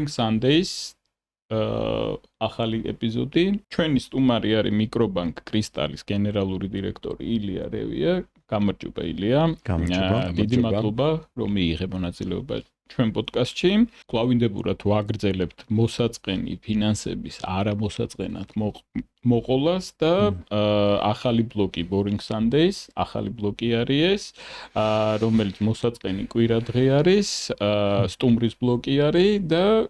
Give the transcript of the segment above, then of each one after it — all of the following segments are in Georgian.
Boring Sundays ახალი ეპიზოდი. ჩვენი სტუმარი არის მიკრობანკ კრისტალის გენერალური დირექტორი ილია რევია. გამარჯობა ილია. დიდი მადლობა რომ მიიღე მონაწილეობა ჩვენ პოდკასტში. კლავინდებურად ვაგრძელებთ მოსაწყენი ფინანსების არამოსაწყენად მოყოლას და ახალი ბლოკი Boring Sundays, ახალი ბლოკი არის ეს, რომელიც მოსაწყენი კვირადღე არის, სტუმრის ბლოკი არის და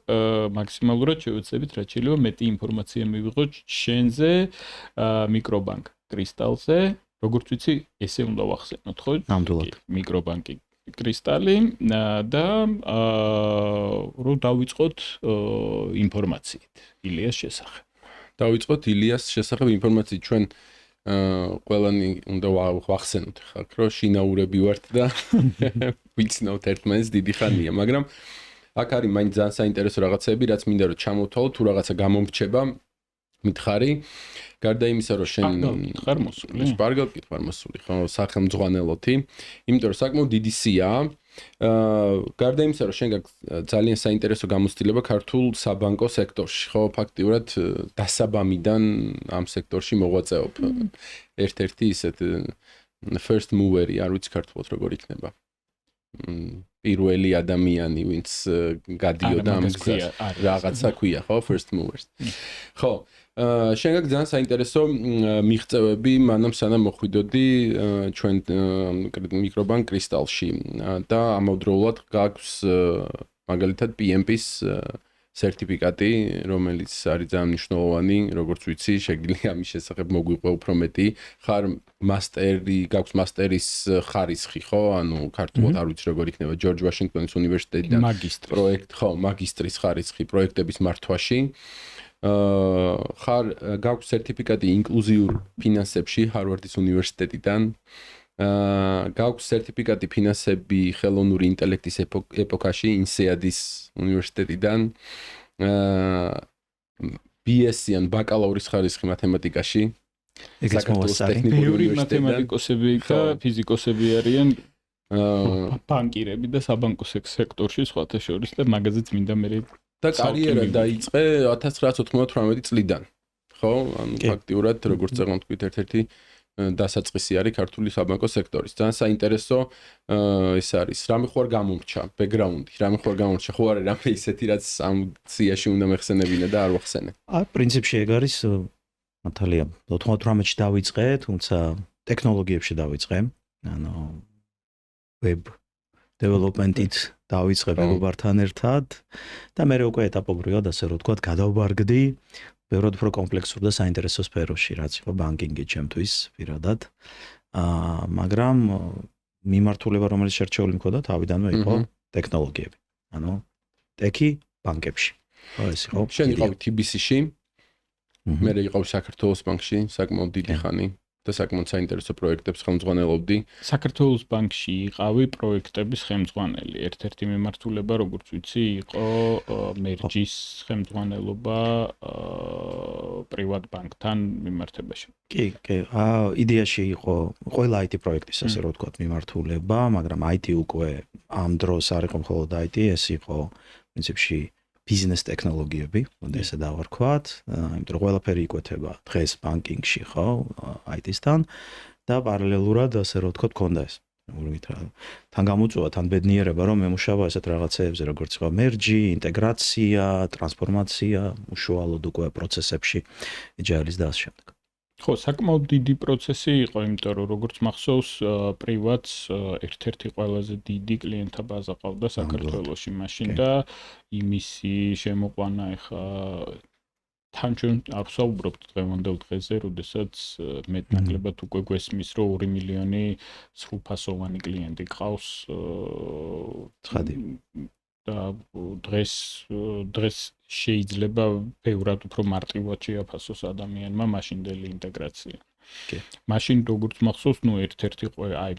მაქსიმალურად შევეცდებით რაც შეიძლება მეტი ინფორმაცია მივიღოთ შენზე, მიკრობანკ კრისტალზე. როგორც ვიცი, ესე უნდა ვახსენოთ, ხო? ნამდვილად. მიკრობანკი კრისტალი და რომ დავიწყოთ ინფორმაციით ილიას შესახებ. დავიწყოთ ილიას შესახებ ინფორმაციით. ჩვენ ყველანი უნდა ვახსენოთ ხარ, რომ შინაურები ვართ და ვიცნობთ ერთმანეთს დიდი ხანია, მაგრამ აქ არის მაინც ძალიან საინტერესო რაღაცები, რაც მინდა რომ ჩამოვთვალოთ, თუ რაღაცა გამომრჩება, მითხარი. გარდა იმისა, რომ შენ სპარგალ კითხარ მოსული, ხო, სახელმძღვანელოთი, იმიტომ რომ საკმაოდ დიდი სიაა. გარდა იმისა, რომ შენ გაქვს ძალიან საინტერესო გამოცდილება ქართულ საბანკო სექტორში, ხო, ფაქტიურად დასაბამიდან ამ სექტორში მოღვაწეობ. ერთ-ერთი ისეთ first mover-ი, არ ვიცი ქართულად როგორ იქნება. პირველი ადამიანი, ვინც გადიოდა ამ გზაზე. რაღაცა ქვია, ხო, first movers. ხო, შენ გაქვს ძალიან საინტერესო მიღწევები, მანამ სანამ მოხვიდოდი ჩვენ მიკრობანკ კრისტალში და ამავდროულად გაქვს მაგალითად PMP-ის სერტიფიკატი, რომელიც არის ძალიან მნიშვნელოვანი, როგორც ვიცი, შეგვიძლია ამის შესახებ მოგვიყვე უფრო მეტი. ხარ მასტერი, გაქვს მასტერის ხარისხი, ხო? ანუ ქართულად არ ვიცი როგორ იქნება, ჯორჯ ვაშინგტონის უნივერსიტეტიდან პროექტ, ხო, მაგისტრის ხარისხი პროექტების მართვაში. ხარ გაქვს სერტიფიკატი ინკლუზიურ ფინანსებში ჰარვარდის უნივერსიტეტიდან. გაქვს სერტიფიკატი ფინანსები ხელოვნური ინტელექტის ეპოქაში ინსეადის უნივერსიტეტიდან. BSc-ან ბაკალავრის ხარისხი მათემატიკაში. საქართველოს ტექნიკური უნივერსიტეტიდან. მათემატიკოსები და ფიზიკოსები არიან ბანკირები და საბანკო სექტორში სხვათა შორის და მაგაზეც მინდა მე და კარიერა დაიწყე 1998 წლიდან. ხო? ანუ ფაქტიურად როგორც წეგნო თქვით ერთ-ერთი დასაწყისი არის ქართული საბანკო სექტორის. ძალიან საინტერესო ეს არის. რამე ხო არ გამომრჩა ბექგრაუნდი, რამე ხო არ გამომრჩა, ხო არის რამე ისეთი რაც ამ სიაში უნდა მეხსენებინა და არ ვახსენე. პრინციპში ეგ არის მართალია 98-ში დავიწყე, თუმცა ტექნოლოგიებში დავიწყე. ანუ web development-ით დავიწყე მეგობართან ერთად და მე უკვე ეტაპობრივად ასე რომ ვთქვათ, გადავბარგდი ბევრად უფრო კომპლექსურ და საინტერესო სფეროში, რაც იყო ბანკინგი ჩემთვის პირადად. მაგრამ მიმართულება, რომელიც შერჩეული მქონდა, თავიდანვე იყო ტექნოლოგიები. ანუ ტექი ბანკებში. ხო, ეს იყო. შენ იყავი TBC-ში. მე იყავი საქართველოს ბანკში, საკმაოდ დიდი ხანი. და საკმაოდ საინტერესო პროექტებს ხელმძღვანელობდი. საქართველოს ბანკში იყავი პროექტების ხელმძღვანელი. ერთ-ერთი მიმართულება, როგორც ვიცი, იყო მერჯის ხელმძღვანელობა პრივატ ბანკთან მიმართებაში. კი. იდეაში იყო ყველა IT პროექტის, ასე რომ ვთქვათ, მიმართულება, მაგრამ IT უკვე ამ დროს არ იყო მხოლოდ IT, ეს იყო პრინციპში ბიზნეს ტექნოლოგიები, უნდა ესე დავარქვათ, იმიტომ რომ ყველაფერი იკვეთება დღეს ბანკინგში, ხო, IT-სთან და პარალელურად ასე რომ ვთქვათ, ქონდა ეს. თან გამოწვევა, თან ბედნიერება, რომ მემუშავა ესეთ რაღაცეებზე, როგორც იყო მერჯი, ინტეგრაცია, ტრანსფორმაცია, უშუალოდ უკვე პროცესებში agile-ის და ასე შემდეგ. ხო, საკმაოდ დიდი პროცესი იყო, იმიტომ რომ როგორც მახსოვს, პრივატს ერთ-ერთი ყველაზე დიდი კლიენტთა ბაზა ყავდა საქართველოში მაშინ და იმისი შემოყვანა ეხა თან ჩვენ ავსაუბრობთ დღევანდელ დღეზე, როდესაც მეტნაკლებად უკვე გვესმის, რომ 2 მილიონი სრულფასოვანი კლიენტი ყავს. ცხადი. და დღეს შეიძლება ბევრად უფრო მარტივად შეაფასოს ადამიანმა მაშინდელი ინტეგრაცია. მაშინ როგორც მახსოვს, ერთ-ერთი აი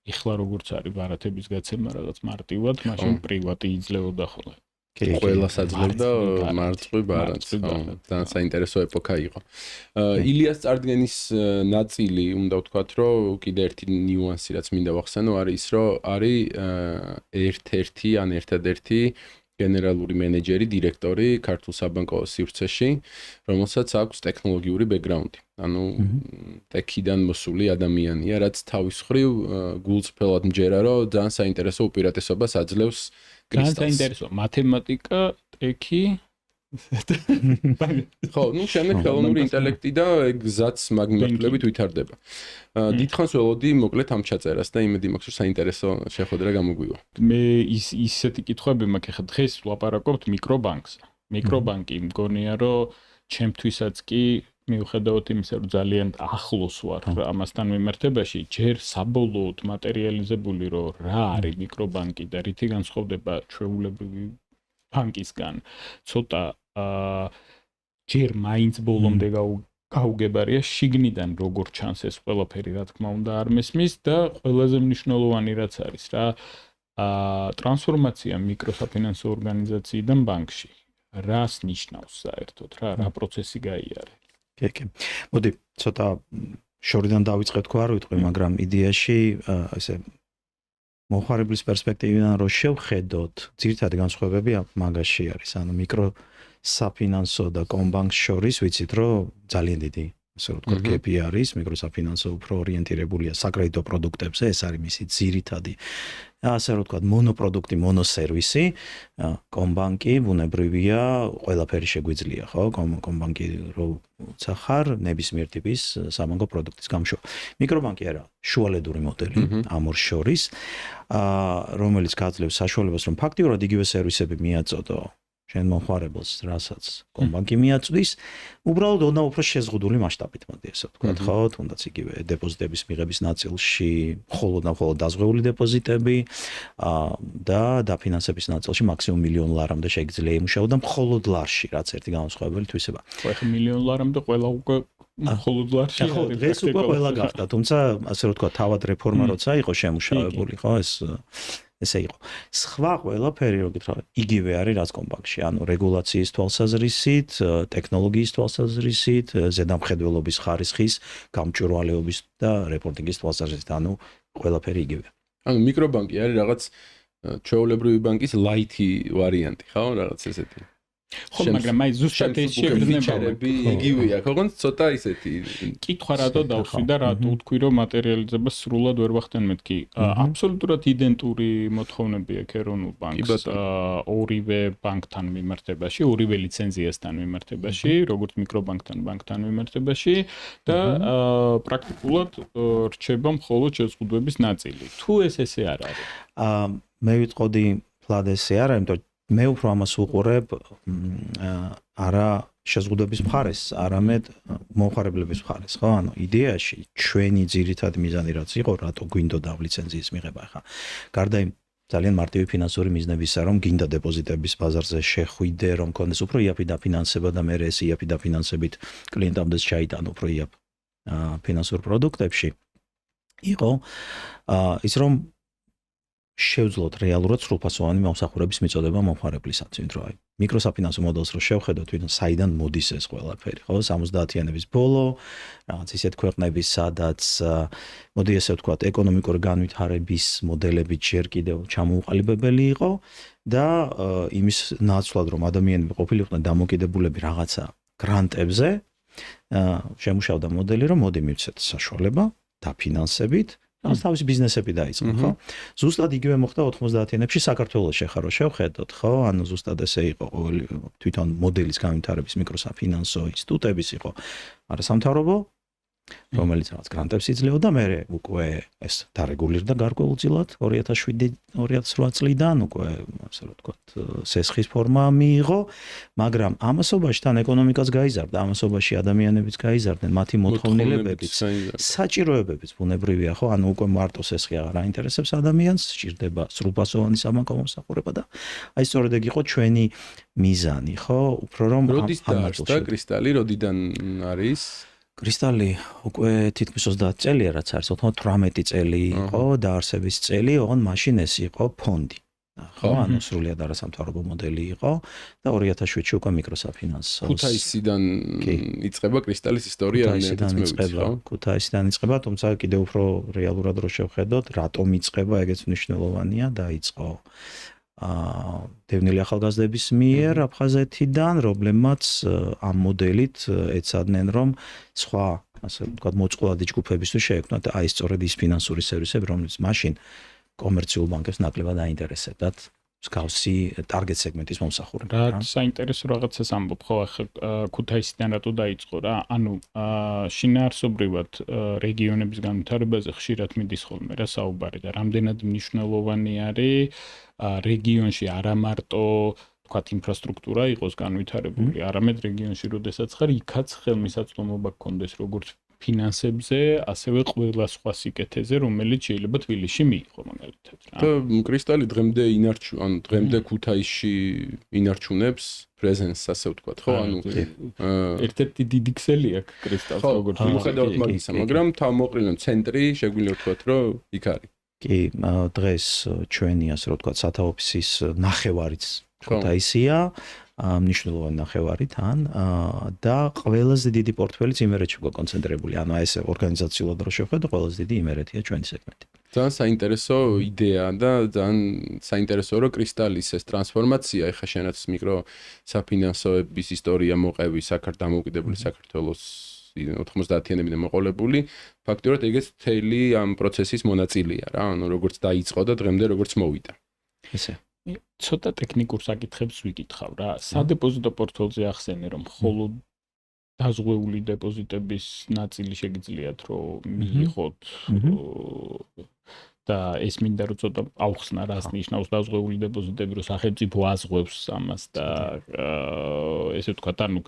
ეხლა როგორც არის ბარათების გაცემა რაღაც მარტივად, მაშინ პრივატი იძლეოდა ხოლმე. ყველას აძლევდა მარწყვი ბარათს. ძალიან საინტერესო ეპოქა იყო. ილიას წარდგენის ნაწილი, უნდა ვთქვათ, რომ კიდე ერთი ნიუანსი, რაც მინდა ვახსენო, არის ის, რომ არის ერთ-ერთი ან ერთადერთი გენერალური მენეჯერი, დირექტორი ქართულ საბანკო სივრცეში, რომელსაც აქვს ტექნოლოგიური ბექგრაუნდი. ანუ ტექიდან მოსული ადამიანია, რაც თავის მხრივ გულწრფელად მჯერა, რომ ძალიან საინტერესო უპირატესობას აძლევს კრისტალს. ძალიან საინტერესო მათემატიკა, ტექი ხო, შემდეგ ხელოვნური ინტელექტი და გზაც მაგნიტებით ვითარდება. დიდხანს ველოდი მოკლედ ამ ჩაწერას და იმედი მაქვს, რომ საინტერესო შეხვედრა გამოგვივა. მე ისეთი კითხვები მაქვს, ხა დღეს ვლაპარაკობთ მიკრობანკზე. მიკრობანკი მგონია, რომ ჩემთვისაც კი მიუხედავად იმისა, რომ ძალიან ახლოს ვარ ამასთან მიმართებაში, ჯერ საბოლოოდ მატერიალიზებული, რომ რა არის მიკრობანკი და რითი განსხვავდება ჩვეულებრივი ბანკისგან, ცოტა ჯერ მაინც ბოლომდე გაუგებარია შიგნიდან როგორ ჩანს ეს ყველაფერი, რა თქმა უნდა, არ მესმის და ყველაზე მნიშვნელოვანი რაც არის რა, ტრანსფორმაცია მიკროსაფინანსო ორგანიზაციიდან ბანკში. რას ნიშნავს საერთოდ რა პროცესი გაიარე? კი. მოდი, ცოტა შორიდან დავიწყებ თქვა, არ ვიტყვი, მაგრამ იდეაში ესე მოხარებლის პერსპექტივიდან რო შევხედოთ, ძირითადი განსხვავებები მაგაში არის. ანუ მიკროსაფინანსო და კომბანკს შორის ვიცით, რომ ძალიან დიდი ასე რომ ვთქვათ, გეპი არის, მიკროსაფინანსო უფრო ორიენტირებულია საკრედიტო პროდუქტებზე, ეს არის მისი ძირითადი ასე რომ ვთქვათ, მონოპროდუქტი, მონოსერვისი, კომბანკი ბუნებრივია, ყველაფერი შეგვიძლია, ხო? კომბანკი როცა ხარ, ნებისმიერ ტიპის საბანკო პროდუქტის გამშო. მიკრობანკი არა, შუალედური მოდელი ამ ორ შორის, რომელიც გაძლევს საშუალებას, რომ ფაქტიურად იგივე სერვისები მიაწოდო შენ მომხმარებელს, რასაც კომბანკი მიაწვდის, უბრალოდ ოდნა უფრო შეზღუდული მასშტაბით, მოდი ასე ვთქვათ, ხო, თუნდაც იგივე დეპოზიტების მიღების ნაწილში, მხოლოდ დაზღვეული დეპოზიტები და დაფინანსების ნაწილში მაქსიმუმ $1,000,000 ლარამდე შეიძლება იმუშაო და მხოლოდ ლარში, რაც ერთი განსხვავებული თვისება. ხო, ახლა $1,000,000 ლარამდე ყველა უკვე მხოლოდ ლარში არის. ხო, დღეს უკვე ყველა გახდა, თუმცა ასე რომ ვთქვათ, თავად რეფორმა როცა იყო შემუშავებული, ხო, ესე იყო. სხვა ყველაფერი რო გითხრა, იგივე არის რაც კომბანკში, ანუ რეგულაციის თვალსაზრისით, ტექნოლოგიის თვალსაზრისით, ზედამხედველობის ხარისხის, გამჭვირვალეობის და რეპორტინგის თვალსაზრისით, ანუ ყველაფერი იგივე. ანუ მიკრობანკი არის რაღაც ჩვეულებრივი ბანკის ლაითი ვარიანტი, ხო, რაღაც ესეთი. ხო, მაგრამ აი ზუსტად ეს შეგრძნებები იგივეა, ხო, ცოტა ისეთი. კითხვა რატო დავხვი და რატო ვთქვი, რომ მატერიალიზებას სრულად ვერ ვახდენ მეთქი. აბსოლუტურად იდენტური მოთხოვნები აქვს ეროვნულ ბანკს ორივე ბანკთან მიმართებაში, ორივე ლიცენზიასთან მიმართებაში, როგორც მიკრობანკთან, ბანკთან მიმართებაში და პრაქტიკულად რჩება მხოლოდ შეზღუდვების ნაწილი. თუ ესე არ არის. მე ვიტყოდი ფლად ესე არა, იმიტომ მე უფრო ამას ვუყურებ არა შეზღუდვების მხარეს, არამედ მომხმარებლების მხარეს, ხო? ანუ იდეაში ჩვენი ძირითადი მიზანი რაც იყო, რატო გვინდოდა ლიცენზიის მიღება, ხა. გარდა იმ ძალიან მარტივი ფინანსური მიზნებისა, რომ გინდა დეპოზიტების ბაზარზე შეხვიდე, რომ კონდეს უფრო იაფი დაფინანსება და მე ეს იაფი დაფინანსებით კლიენტამდე ჩაიტანო უფრო იაფ ფინანსურ პროდუქტებში. იყო ის რომ შევძლოთ რეალურად სრულფასოვანი მომსახურების მიწოდება მომხმარებლისათვის, იმიტომ რომ მიკროსაფინანსო მოდელს რო შევხედოთ, თვითონ საიდან მოდის ეს ყველაფერი, ხო? 70-იანების ბოლო, რაღაც ისეთ ქვეყნების, სადაც მოდი ესე ვთქვათ, ეკონომიკური განვითარების მოდელები ჯერ კიდევ ჩამოუყალიბებელი იყო და იმის ნაცვლად, რომ ადამიანები ყოფილიყვნენ დამოკიდებულები რაღაცა გრანტებზე, შემუშავდა მოდელი, რომ მოდი მივცეთ საშუალება დაფინანსებით თავის ბიზნესები დაიწყო, ხო? ზუსტად იგივე მოხდა 90-იანებში საქართველოში ხარო შევხედოთ, ხო? ანუ ზუსტად ესე იყო თვითონ მოდელის განვითარების მიკროსაფინანსო ინსტიტუტების იყო არასამთავრობო, რომელიც რაღაც გრანტებს იძლეოდა, მე უკვე ეს დარეგულირდა გარკვეულწილად 2007-2008 წლიდან უკვე ასე რომ ვთქვათ, სესხის ფორმა მიიღო, მაგრამ ამასობაში თან ეკონომიკაც გაიზარდა, ამასობაში ადამიანებიც გაიზარდნენ, მათი მოთხოვნილებებიც, საჭიროებებიც ბუნებრივია, ხო? ანუ უკვე მარტო სესხი აღარ აინტერესებს ადამიანს, სჭირდება სრულფასოვანი საბანკო მომსახურება და აი სწორედ ეგ იყო ჩვენი მიზანი, ხო? უფრო რომ როდის დაარსდა კრისტალი, როდიდან არის? კრისტალი უკვე თითქმის 30 წელია რაც არის, 18 წელი იყო დაარსების წელი, ოღონდ მაშინ ეს იყო ფონდი. ხო, ანუ სრულიად არასამთავრობო მოდელი იყო და 2007-ში უკვე მიკროსაფინანსო. ქუთაისიდან იწყება კრისტალის ისტორია, ქუთაისიდან იწყება, თუმცა კიდევ უფრო რეალურად რო შევხედოთ, რატომ იწყება, ეგეც მნიშვნელოვანია, დაიწყო დევნილი ახალგაზრდების მიერ აფხაზეთიდან, რომლებმაც ამ მოდელით ეცადნენ, რომ სხვა, ასე ვთქვათ, მოწყვლადი ჯგუფებისთვის შეექმნათ აი სწორედ ის ფინანსური სერვისები, რომელიც მაშინ კომერციულ ბანკებს ნაკლებად აინტერესებდათ. მსგავსი ტარგეტ სეგმენტის მომსახურება. რა საინტერესო რაღაცას ამბობ, ხო, ახლა ქუთაისიდან რატო დაიწყო რა? ანუ შინაარსობრივად რეგიონების განვითარებაზე ხშირად მიდის ხოლმე რა საუბარი და რამდენად მნიშვნელოვანი არის რეგიონში არა მარტო თქვათ ინფრასტრუქტურა იყოს განვითარებული, არამედ რეგიონში როდესაც ხარ, იქაც ხელმისაწვდომობა გქონდეს როგორც ფინანსებზე, ასევე ყველა სხვა სიკეთეზე, რომელიც შეიძლება თბილისში მიიღო მაგალითად რა. და კრისტალი დღემდე დღემდე ქუთაისში ინარჩუნებს პრეზენსს, ასე ვთქვათ, ხო? ერთ-ერთი დიდი ქსელი აქვს კრისტალს როგორც მიუხედავად მაგისა, მაგრამ თავმოყრილონ ცენტრი შეგვიძლია ვთქვათ, რომ იქ არის. კი, დღეს ჩვენი ასე რომ ვთქვათ, სათა ოფისის ნახევარიც ქუთაისია. მნიშვნელოვანი ნახევარი თან და ყველაზე დიდი პორტფელიც იმერეთში გაკონცენტრირებული. ანუ ეს ორგანიზაციულად რო შევხედო, ყველაზე დიდი იმერეთია ჩვენი სეგმენტი. ძალიან საინტერესო იდეა და ძალიან საინტერესოა რომ კრისტალის ეს ტრანსფორმაცია, ეხა შენაც მიკრო საფინანსოების ისტორია მოყევი დამოუკიდებელი საქართველოს 90-იანებიდან მოყოლებული, ფაქტობრივად ეგეც მთელი ამ პროცესის მონაწილეა რა, ანუ როგორც დაიწყო და დღემდე როგორც მოვიდა. ესე ცოტა ტექნიკურ საკითხებს ვიკითხავ რა. სადეპოზიტო პორტფელზე ახსენე რომ მხოლოდ დაზღვეული დეპოზიტების ნაწილი შეგიძლიათ რომ მიიღოთ და ეს მინდა რომ ცოტა ავხსნა რას ნიშნავს დაზღვეული დეპოზიტები, რომ სახელმწიფო აზღვევს ამას და ესე ვთქვათ, ანუ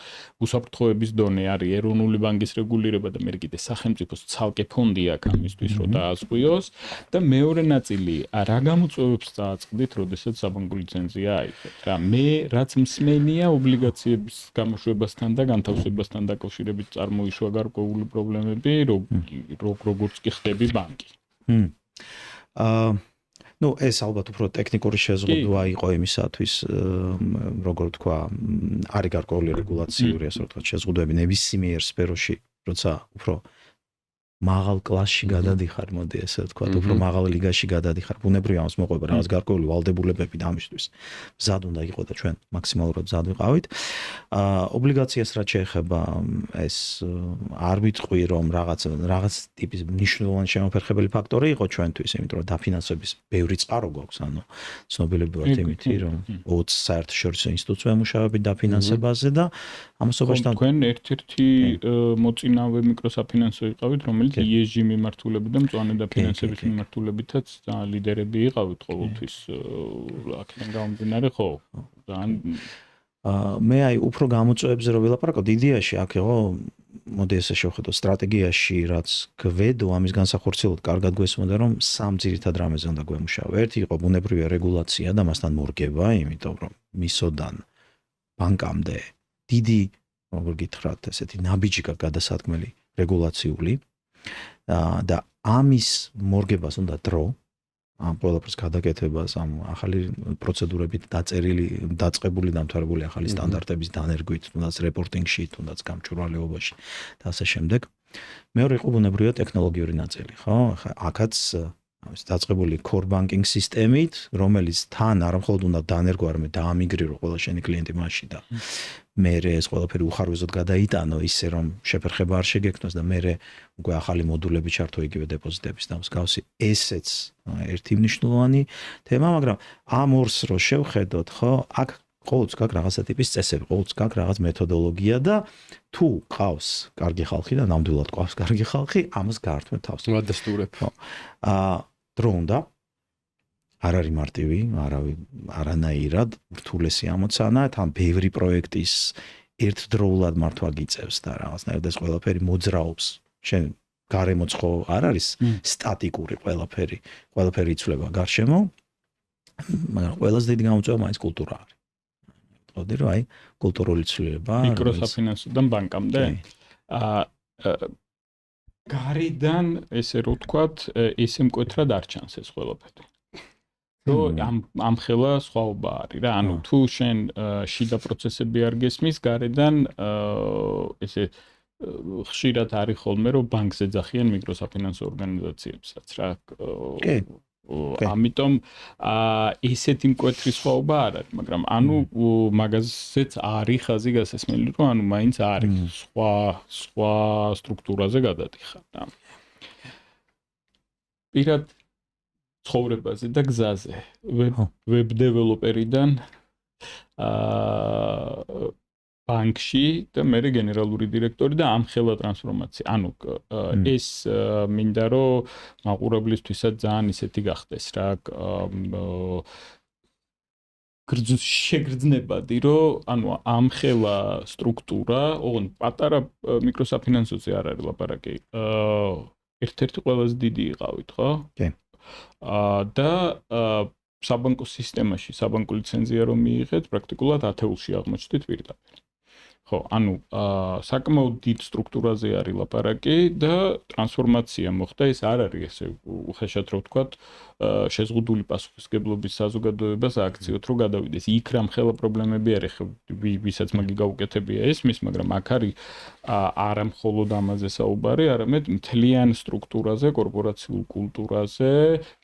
უსაფრთხოების დონე არის ეროვნული ბანკის რეგულირება და მე კიდე სახელმწიფოს ცალკე ფონდი აქვს ამისთვის რომ დააზღვიოს და მეორე ნაწილი რა გამოწვევებს წააწყდით, როდესაც საბანკო ლიცენზია აიღეთ რა. მე რაც მსმენია ობლიგაციების გამოშვებასთან და განთავსებასთან დაკავშირებით წარმოიშვა გარკვეული პრობლემები, როგორც კი ხდები ბანკი. ну ეს ალბათ უფრო ტექნიკური შეზღუდვა იყო იმისათვის, როგორ ვთქვა, არის გარკვეული რეგულაციური, ასე ვთქვათ, შეზღუდვები ნებისმიერ სფეროში, როცა უფრო მაღალ კლასში გადადიხარ, მოდი ესე ვთქვათ, უფრო მაღალ ლიგაში გადადიხარ, ბუნებრივია ამას მოყვება რაღაც გარკვეული ვალდებულებები და ამისთვის მზად უნდა იყო და ჩვენ მაქსიმალურად მზად ვიყავით. ობლიგაციას რაც შეეხება, ეს არ ვიტყვი, რომ რაღაც ტიპის მნიშვნელოვანი შემოფერხებელი ფაქტორი იყო ჩვენთვის, იმიტომ რომ დაფინანსების ბევრი წყარო გვაქვს, ანუ ცნობილები ვართ იმითი, რომ 20 საერთაშორისო ინსტიტუტს ვემუშავებით დაფინანსებაზე და ამასობაში თქვენ ერთ-ერთი მოწინავე მიკროსაფინანსო იყავით, რომელიც ESG მიმართულებით და მწვანე დაფინანსების მიმართულებითაც ლიდერები იყავით ყოველთვის აქედან გამომდინარე, ხო? მე აი უფრო გამოწვევებზე რო ვილაპარაკოთ, იდეაში აქ იყო, მოდი ესე შევხედოთ, სტრატეგიაში რაც გვედო, ამის განსახორციელებლად კარგად გვესმოდა, რომ სამ ძირითად რამეზე უნდა გვემუშავა. ერთი იყო ბუნებრივია რეგულაცია და მასთან მორგება, იმიტომ რომ მისოდან ბანკამდე დიდი, როგორ გითხრათ, ესეთი ნაბიჯი გადასადგმელი რეგულაციული და ამის მორგებას უნდა დრო, ამ ყველაფერს გადაკეთებას, ამ ახალი პროცედურებით დაწყებული, დამთავრებული ახალი სტანდარტების დანერგვით, თუნდაც რეპორტინგში, თუნდაც გამჭვირვალეობაში და ასე შემდეგ. მეორე იყო ბუნებრივია ტექნოლოგიური ნაწილი, ხო? ახლა აქაც ამის დაწყებული core banking სისტემით, რომელიც თან არ მხოლოდ უნდა დანერგო, არამედ დაამიგრირო ყველა შენი კლიენტი მასში და მერე ეს ყველაფერი უხარვეზოდ გადაიტანო ისე რომ შეფერხება არ შეგექმნას და მერე უკვე ახალი მოდულები ჩართო იგივე დეპოზიტების და მსგავსი. ესეც ერთი მნიშვნელოვანი თემა, მაგრამ ამ ორს რო შევხედოთ, ხო, აქ ყოველთვის გაქვს რაღაცა ტიპის წესები, ყოველთვის გაქვს რაღაც მეთოდოლოგია და თუ ყავს კარგი ხალხი და ნამდვილად ყავს კარგი ხალხი, ამას გაართმევ თავს. ვადასტურებ. ხო. დრო უნდა არ არის მარტივი, არანაირად რთულესი ამოცანა, თან ბევრი პროექტის ერთდროულად მართვა გიწევს და რაღაცნაირად ეს ყველაფერი მოძრაობს. შენ გარემოც ხო არ არის სტატიკური ყველაფერი იცვლება გარშემო, მაგრამ ყველაზე დიდი გამოწვევა მაინც კულტურა არის. ვთქვი, რომ აი კულტურული ცვლილება მიკროსაფინანსოდან ბანკამდე გარედან ესე რო ვთქვათ, ესე მკვეთრად არ ჩანს ეს ყველაფერი. ამ ხელა სხვაობა არის რა, ანუ თუ შენ შიდა პროცესები არ გესმის, გარედან ესე ხშირად არის ხოლმე, რომ ბანკს ეძახიან მიკროსაფინანსო ორგანიზაციებსაც რა. ამიტომ ესეთი მკვეთრი სხვაობა არ არის, მაგრამ ანუ მაგაზეც არის ხაზი გასასმელი, რომ ანუ მაინც არის სხვა სტრუქტურაზე გადადიხარ და პირად ცხოვრებაზე და გზაზე ვებ დეველოპერიდან ბანკში და მე გენერალური დირექტორი და ამ ხელა ტრანსფორმაცია. ანუ ეს მინდა რომ მაყურებლისთვისაც ძალიან ისეთი გახდეს რა შეგრძნებადი რომ ანუ ამ ხელა სტრუქტურა, ოღონდ პატარა მიკროსაფინანსოზე არ არის ლაპარაკი. ერთ-ერთი ყველაზე დიდი იყავით, ხო? კი. და საბანკო სისტემაში საბანკო ლიცენზია რომ მიიღეთ, პრაქტიკულად 10-ში აღმოჩნდით პირდაპირ. ხო, ანუ საკმაოდ დიდ სტრუქტურაზე არის ლაპარაკი და ტრანსფორმაცია მოხდა, ეს არ არის ესე უხეშად რო ვთქვათ, შეზღუდული პასუხისმგებლობის საზოგადოებას აქციოთ რომ გადავიდეს. იქ რამ ხელა პრობლემები არის, ვისაც მაგი გაუკეთებია ესმის, მაგრამ აქ არის არა მხოლოდ ამაზე საუბარი, არამედ მთლიან სტრუქტურაზე, კორპორაციულ კულტურაზე,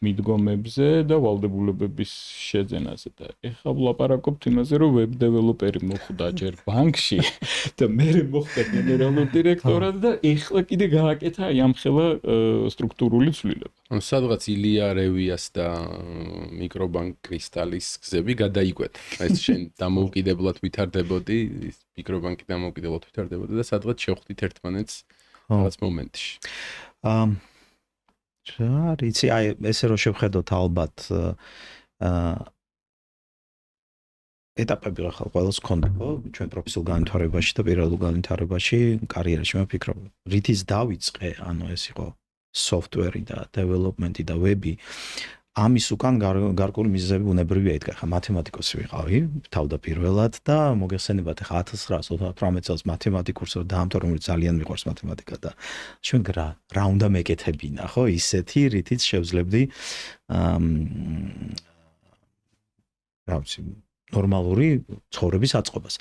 მიდგომებზე და ვალდებულებების შეძენაზე. და ეხლა ვლაპარაკობთ იმაზე, რომ ვებ დეველოპერი მოხვდა ჯერ ბანკში და მე მოხდა გენერალური დირექტორად და ეხლა კიდე გააკეთა ამ ხელა სტრუქტურული ცვლილება. ანუ სადღაც ილია რევიას და მიკრობანკ კრისტალის გზები გადაიკვეთა. ეს შენ დამოუკიდებლად ვითარდებოდი, მიკრობანკი დამოუკიდებლად ვითარდებოდა და სადღაც შევხვდით ერთმანეთს რაღაც მომენტში. იცი, აი ესე რომ შევხედოთ ალბათ ეტაპები ახალ ყველას ქონდა, ხო? ჩვენ პროფესიულ განვითარებაში და პირადულ განვითარებაში, კარიერაში მე ვფიქრობ, რითიც დავიწყე, ანუ ეს იყო software და development და web-ი. ამის უკან გარკვეული მიზეზები უნებრივია იდგა. ხა მათემატიკოსი ვიყავი თავდაპირველად და მოგეხსენებათ ხა 1998 წელს მათემატიკურს რომ დაამთავრე, რომელიც ძალიან მიყვარს მათემატიკა და ჩვენ რა უნდა მეკეთებინა, ხო? ისეთი რითიც შევძლებდი რა ვიცი ნორმალური ცხოვრების აწყობას.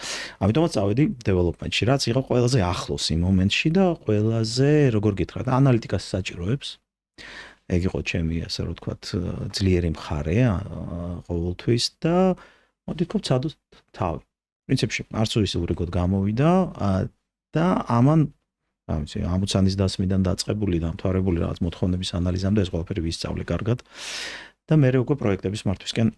ამიტომაც წავედი development-ში, რაც იყო ყველაზე ახლოს იმ მომენტში და ყველაზე, როგორ გითხრათ, ანალიტიკას საჭიროებს. ეგ იყო ჩემი, ასე რომ ვთქვათ, ძლიერი მხარე ყოველთვის და მოდი თქვა ცადოთ თავი. პრინციპში არც ის ურიგოდ გამოვიდა და ამან, რა ვიცი, ამოცანის დასმიდან დაწყებული და მთვარებული რაღაც მოთხოვნების ანალიზამდე ეს ყველაფერი ვისწავლე კარგად და მე უკვე პროექტების მართვისკენ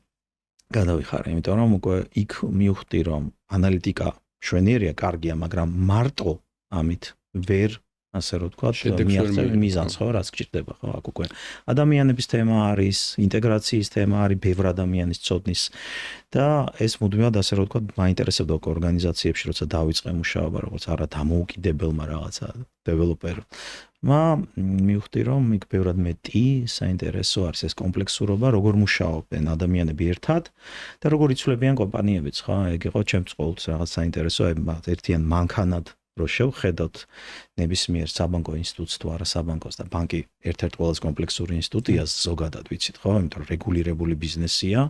გადავიხარე, იმიტომ რომ უკვე იქ მივხვდი რომ ანალიტიკა შვენიერია, კარგია, მაგრამ მარტო ამით ვერ ასე რომ ვთქვათ, მიაღწევ მიზანს, ხო, რაც გჭირდება, ხო, აქ უკვე ადამიანების თემა არის, ინტეგრაციის თემა არის, ბევრ ადამიანის ცოდნის და ეს მუდმივად ასე რომ ვთქვათ, მაინტერესებდა უკვე ორგანიზაციებში, როცა დავიწყე მუშაობა, როგორც არა დამოუკიდებელმა რაღაცა დეველოპერმა, მივხვდი რომ იქ ბევრად მეტი საინტერესო არის ეს კომპლექსურობა, როგორ მუშაობენ ადამიანები ერთად და როგორ იცვლებიან კომპანიებიც, ხო, ეგ იყო ჩემს ყოველთვის რაღაც საინტერესო, ერთიან მანქანად რო შევხედოთ ნებისმიერ საბანკო ინსტიტუტს თუ არა საბანკოს და ბანკი ერთ-ერთი ყველაზე კომპლექსური ინსტიტუტია ზოგადად ვიცით ხო, იმიტომ რომ რეგულირებული ბიზნესია.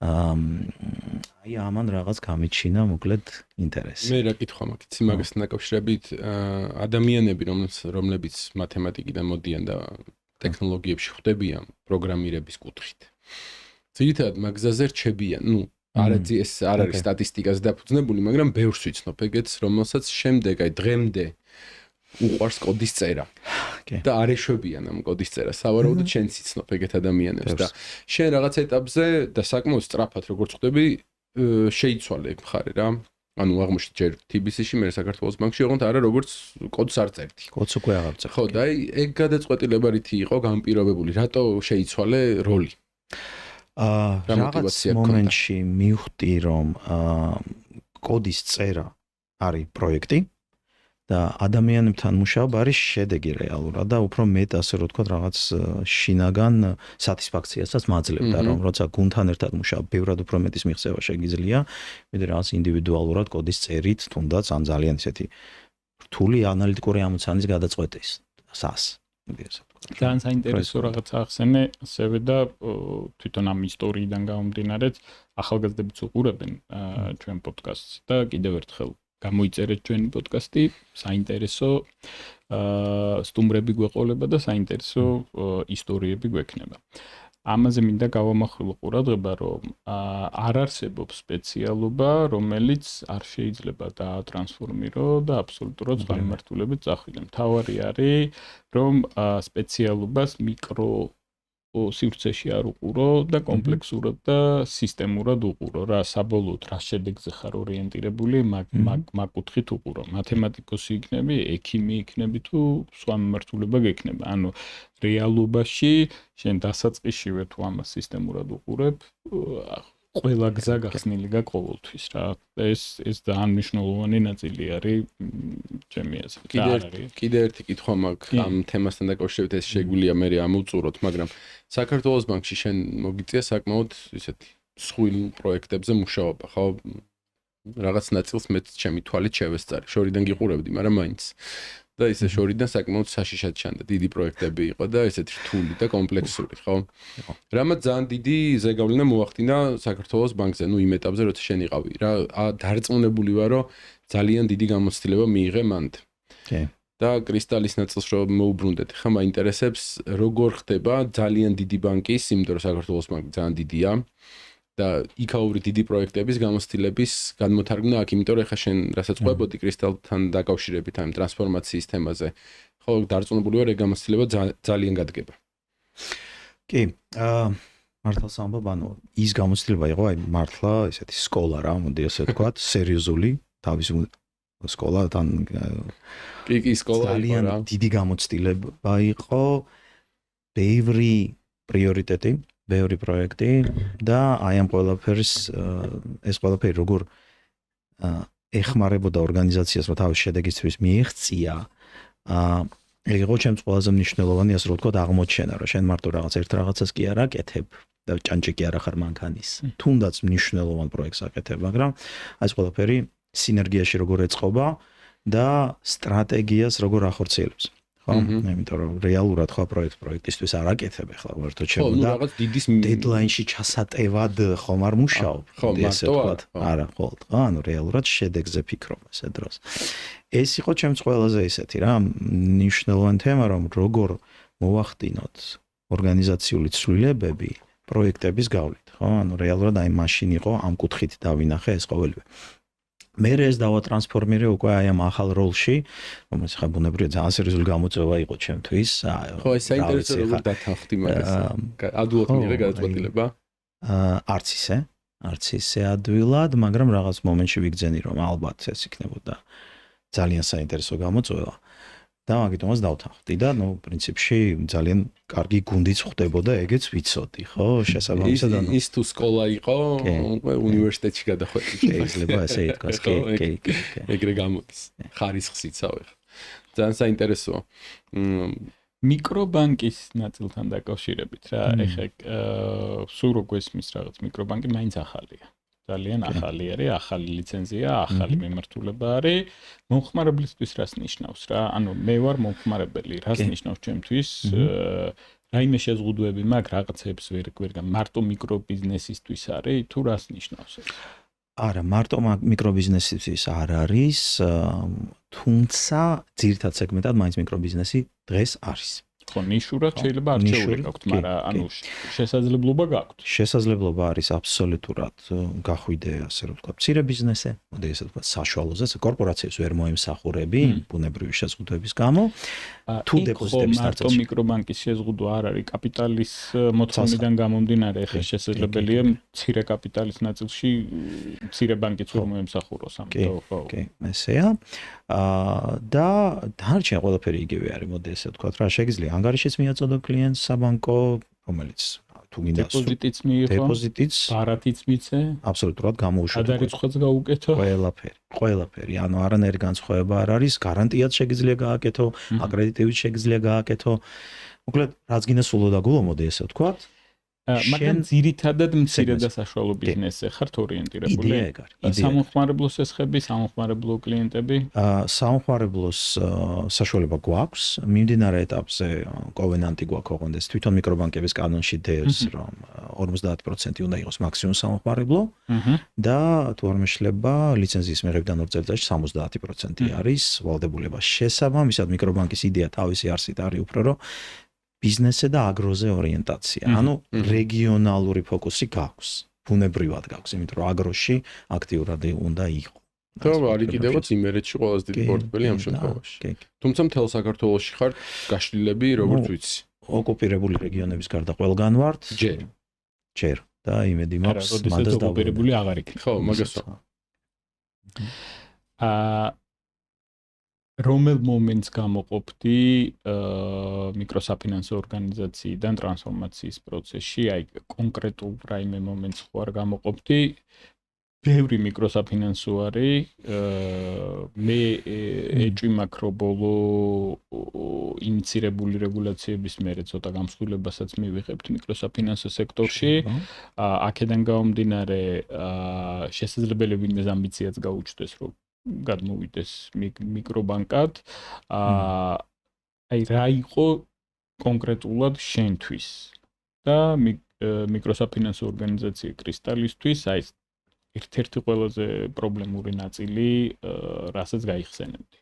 აი ამან რაღაც გამიჩინა მოკლედ ინტერესი. მე რა კითხვა მაქვს, იმასთან დაკავშირებით ადამიანები რომლებიც მათემატიკიდან მოდიან და ტექნოლოგიებში ხვდებიან პროგრამირების კუთხით. ძირითადად მაგზაზე რჩებიან, არაძი ეს არ არის სტატისტიკაზე დაფუძნებული, მაგრამ ბევრს ვიცნობ ეგეც, რომელსაც შემდეგ აი დღემდე უყვარს კოდის წერა. და არ ეშვებიან ამ კოდის წერას. სავარაუდოდ შენც იცნობ ეგეთ ადამიანებს და შენ რაღაც ეტაპზე და საკმაოდ სწრაფად როგორც ხვდები, შეიცვალე ეგ მხარე რა. ანუ აღმოჩნდა ჯერ TBC-ში, მე საქართველოს ბანკში, ოღონდ არა როგორც კოდს არ წერდი. კოდს უკვე აღარ წერდი. ხო, და აი ეგ გადაწყვეტილება რითი იყო განპირობებული, რატო შეიცვალე როლი? რაღაც მომენტში მივხვდი რომ კოდის წერა არის პროექტი და ადამიანებთან მუშაობა არის შედეგი რეალურად და უფრო მეტ ასე რომ ვთქვათ რაღაც შინაგან სატისფაქციასაც მაძლევდა რომ როცა გუნდთან ერთად მუშაობ ბევრად უფრო მეტის მიღწევა შეგიძლია ვიდრე რაღაც ინდივიდუალურად კოდის წერით თუნდაც ან ძალიან ისეთი რთული ანალიტიკური ამოცანის გადაწყვეტის სას ძალიან საინტერესო რაღაც ახსენე ასევე და თვითონ ამ ისტორიიდან გამომდინარეთ ახალგაზრდებიც უყურებენ ჩვენ პოდკასტს და კიდევ ერთხელ გამოიწერეთ ჩვენი პოდკასტი საინტერესო სტუმრები გვეყოლება და საინტერესო ისტორიები გვექნება ამაზე მინდა გავამახვილო ყურადღება, რომ არ არსებობს სპეციალობა, რომელიც არ შეიძლება დაატრანსფორმირო და აბსოლუტურად სხვა მიმართულებით წახვიდე. მთავარი არის, რომ სპეციალობას მიკრო სივრცეში არ უყურო და კომპლექსურად და სისტემურად უყურო რა, საბოლოოდ რა შედეგზე ხარ ორიენტირებული, მაგ კუთხით უყურო. მათემატიკოსი იქნები, ექიმი იქნები თუ სხვა მიმართულება გექნება. ანუ რეალობაში შენ დასაწყისშივე თუ ამას სისტემურად უყურებ, ყველა გზა გახსნილი გაქვს ყოველთვის რა. ეს ძალიან მნიშვნელოვანი ნაწილი არის ჩემი აზრით. კიდე ერთი კითხვა მაქვს ამ თემასთან დაკავშირებით, ეს შეგვიძლია მე ამოვწუროთ, მაგრამ საქართველოს ბანკში შენ მოგიწია საკმაოდ ისეთი სხვილ პროექტებზე მუშაობა, ხო? რაღაც ნაწილს მეც ჩემი თვალით შევესწარი. შორიდან გიყურებდი, მაგრამ მაინც. და ისე შორიდან საკმაოდ საშიშად ჩანდა, დიდი პროექტები იყო და ესეთი რთული და კომპლექსური, ხო? რამაც ძალიან დიდი ზეგავლენა მოახდინა საქართველოს ბანკზე, იმ ეტაპზე, როცა შენ იყავი. რა, დარწმუნებული ვარ, რომ ძალიან დიდი გამოცდილება მიიღე მანდ. და კრისტალის ნაწილს რომ მოუბრუნდეთ, ხა მაინტერესებს, როგორ ხდება ძალიან დიდი ბანკის, იმიტომ რომ საქართველოს ბანკი ძალიან დიდია და იქაური დიდი პროექტების გამოცდილების გადმოთარგმნა აქ, იმიტომ რომ ხა შენ რასაც ყვებოდი კრისტალთან დაკავშირებით ამ ტრანსფორმაციის თემაზე, ხო დარწმუნებული ვარ, ეგ გამოცდილება ძალიან გადგება. კი, მართლაც ამბობ, ანუ ის გამოცდილება იყო, აი მართლა ესეთი სკოლა რა, მოდი ასე ვთქვათ, სერიოზული, თავის სკოლათან კი სკოლა იყო რა. ძალიან დიდი გამოცდილება იყო, ბევრი პრიორიტეტი, ბევრი პროექტი და აი ამ ყველაფერს ეს ყველაფერი როგორ ეხმარებოდა ორგანიზაციას, რომ თავის შედეგისთვის მიიღწია, იყო ჩემს ყველაზე მნიშვნელოვანი, ასე რომ ვთქვათ, აღმოჩენა, რომ შენ მარტო ერთ რაღაცას კი არ აკეთებ და ჭანჭე კი არ ახარ მანქანის. თუნდაც მნიშვნელოვან პროექტს აკეთებ, მაგრამ ეს ყველაფერი სინერგიაში როგორ ეწყობა და სტრატეგიას როგორ ახორციელებს. ხო? იმიტომ რომ რეალურად ხო პროექტისთვის არ აკეთებ ახლა ვერთო ჩემო და რაღაც დიდის დედლაინში ჩასატევად ხომ არ მუშაობ. ესე ვთქვათ. არა, ხო, ანუ რეალურად შედეგზე ფიქრობ ასე დროს. ეს იყო ჩემს ყველაზე ისეთი რა, მნიშვნელოვანი თემა, რომ როგორ მოვახდინოთ ორგანიზაციული ცვლილებები პროექტების გავლით, ხო? ანუ რეალურად აი მაშინ იყო ამ კუთხით დავინახე ეს ყოველივე. მე ეს დავატრანსფორმირე უკვე აი ამ ახალ როლში, რომელიც ხა ბუნებრივია ძალიან სერიოზული გამოწვევა იყო ჩემთვის. ხო, ეს საინტერესო როგორ დათანხმდი მაგას. ადვილად მიიღე გადაწყვეტილება? არც ისე ადვილად, მაგრამ რაღაც მომენტში ვიგრძენი, რომ ალბათ ეს იქნებოდა ძალიან საინტერესო გამოწვევა. და მაგიტომაც დავთანხმდი და პრინციპში ძალიან კარგი გუნდიც ხდებოდა, ეგეც ვიცოდი, ხო? შესაბამისად ის თუ სკოლა იყო, უნივერსიტეტში გადახვედი. შეიძლება ესე ითქვას, კი. ეგრე გამოდის. ხარისხს იცავ ხა. ძალიან საინტერესოა. მიკრობანკის ნაწილთან დაკავშირებით რა, ეხლა სულ რო გვესმის რაღაც მიკრობანკი მაინც ახალია. ძალიან ახალი არის, ახალი ლიცენზია, ახალი მიმართულება არის. მომხმარებლისთვის რას ნიშნავს რა? ანუ მე ვარ მომხმარებელი, რას ნიშნავს ჩემთვის? რაიმე შეზღუდვები მაქვს, რაღაცებს ვერ მარტო მიკრობიზნესისთვის არის, თუ რას ნიშნავს ეს? არა, მარტო მიკრობიზნესისთვის არ არის, თუმცა ძირითად სეგმენტად მაინც მიკრობიზნესი დღეს არის. ხო, ნიშურად შეიძლება არჩეული გაქვთ, მაგრამ ანუ შესაძლებლობა გაქვთ. შესაძლებლობა არის აბსოლუტურად გახვიდე, ასე რომ ვთქვათ, მცირე ბიზნესზე, მოდი ესე ვთქვათ, საშუალოზე, კორპორაციებს ვერ მოემსახურები ბუნებრივი შეზღუდვების გამო. თუ დეპოზიტების მარტო მიკრობანკის შეზღუდვა არ არის კაპიტალის მოთხოვნიდან გამომდინარე, ახლა შესაძლებელია მცირე კაპიტალის ნაწილში მცირე ბანკიც ვერ მოემსახუროს ამიტომ, ხო. კი, ესეა. და დარჩენ ყველაფერი იგივე არის, მოდი ესე ვთქვათ, რა შეგიძლია ანგარიშიც მიაწოდო კლიენტს საბანკო, რომელიც თუ გინდა დეპოზიტიც მიიღო, ბარათიც მიცე, აბსოლუტურად გამოუშვათ. გადარიცხვაც გაუკეთო. ყველაფერი. ანუ არანაირი განსხვავება არ არის, გარანტიაც შეგიძლია გააკეთო, აკრედიტივით შეგიძლია გააკეთო. მოკლედ, რაც გინდა სულოდა გულო, მოდი ესე ვთქვათ. მაგრამ ძირითადად მცირე და საშუალო ბიზნესზე ხართ ორიენტირებული. იდეა ეგ არის. სამომხმარებლო სესხები, სამომხმარებლო კლიენტები. სამომხმარებლოს საშუალება გვაქვს. მიმდინარე ეტაპზე კოვენანტი გვაქვს ოღონდ თვითონ მიკრობანკების კანონში დევს, რომ 50% უნდა იყოს მაქსიმუმ სამომხმარებლო და თუ არ მეშლება ლიცენზიის მიღებიდან 2 წელიწადში 70% არის ვალდებულება. შესაბამისად მიკრობანკის იდეა თავისი არსით არის უფრო რომ ბიზნესზე და აგროზე ორიენტაცია. ანუ რეგიონალური ფოკუსი გაქვს. ბუნებრივად გაქვს, იმიტომ რომ აგროში აქტიურად უნდა იყო. და არის კიდევაც იმერეთში ყველაზე დიდი პორტფელი ამ შემთხვევაში. თუმცა მთელ საქართველოში ხარ გაშლილები, როგორც ვიცი. ოკუპირებული რეგიონების გარდა ყველგან ვართ. ჯერ და იმედი მაქვს მანდას ოკუპირებული აღარ იქნება. ხო, მაგას რომელ მომენტს გამოყოფდი მიკროსაფინანსო ორგანიზაციიდან ტრანსფორმაციის პროცესში, აი კონკრეტულ რაიმე მომენტს ხوار გამოყოფდი. ბევრი მიკროსაფინანსო არის, მე ეჭვი მაქვს რომ ბოლო ინიცირებული რეგულაციების მერე ცოტა გამსხვილებასაც მივიღებთ მიკროსაფინანსო სექტორში. აქედან გამომდინარე, შესაძლებელი ვინმეს ამბიციაც გაუჩნდეს, რომ გადმოვიდეს მიკრობანკად. აი რა იყო კონკრეტულად შენთვის და მიკროსაფინანსო ორგანიზაცია კრისტალისთვის, აი ერთ-ერთი ყველაზე პრობლემური ნაწილი, რასაც გაიხსენებდი.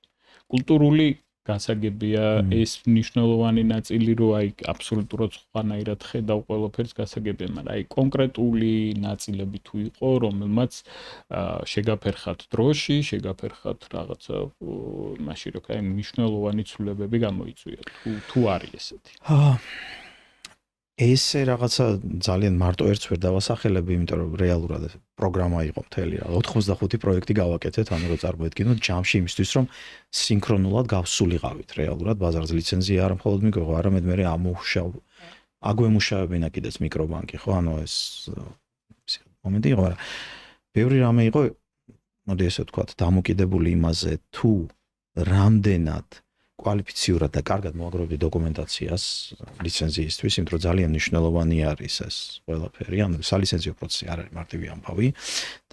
კულტურული გასაგებია ეს მნიშვნელოვანი ნაწილი, რომ აი აბსოლუტურად სხვანაირად ხედავ ყველაფერს გასაგებია, მაგრამ აი კონკრეტული ნაწილები თუ იყო, რომელმაც შეგაფერხათ დროში, შეგაფერხათ რაღაცა მაშინ რომ აი მნიშვნელოვანი ცვლილებები გამოიწვია. თუ არის ესეთი. ესე რაღაცა ძალიან მარტო ერთს ვერ დავასახელებ, იმიტომ რომ რეალურად პროგრამა იყო მთელი რა. 85 პროექტი გავაკეთეთ, ანუ რომ წარმოედგინოთ ჯამში იმისთვის, რომ სინქრონულად გავსულიყავით რეალურად ბაზარზე ლიცენზია არ მხოლოდ მიგვიღო, არამედ მე აგვემუშავებინა კიდეც მიკრობანკი, ხო? ანუ ეს მომენტი იყო, მაგრამ ბევრი რამე იყო, მოდი ესე ვთქვათ, დამოკიდებული იმაზე, თუ რამდენად კვალიფიციურად და კარგად მოაგროვებდი დოკუმენტაციას ლიცენზიისთვის, იმიტომ რომ ძალიან მნიშვნელოვანი არის ეს ყველაფერი, ანუ სალიცენზიო პროცესი არ არის მარტივი ამბავი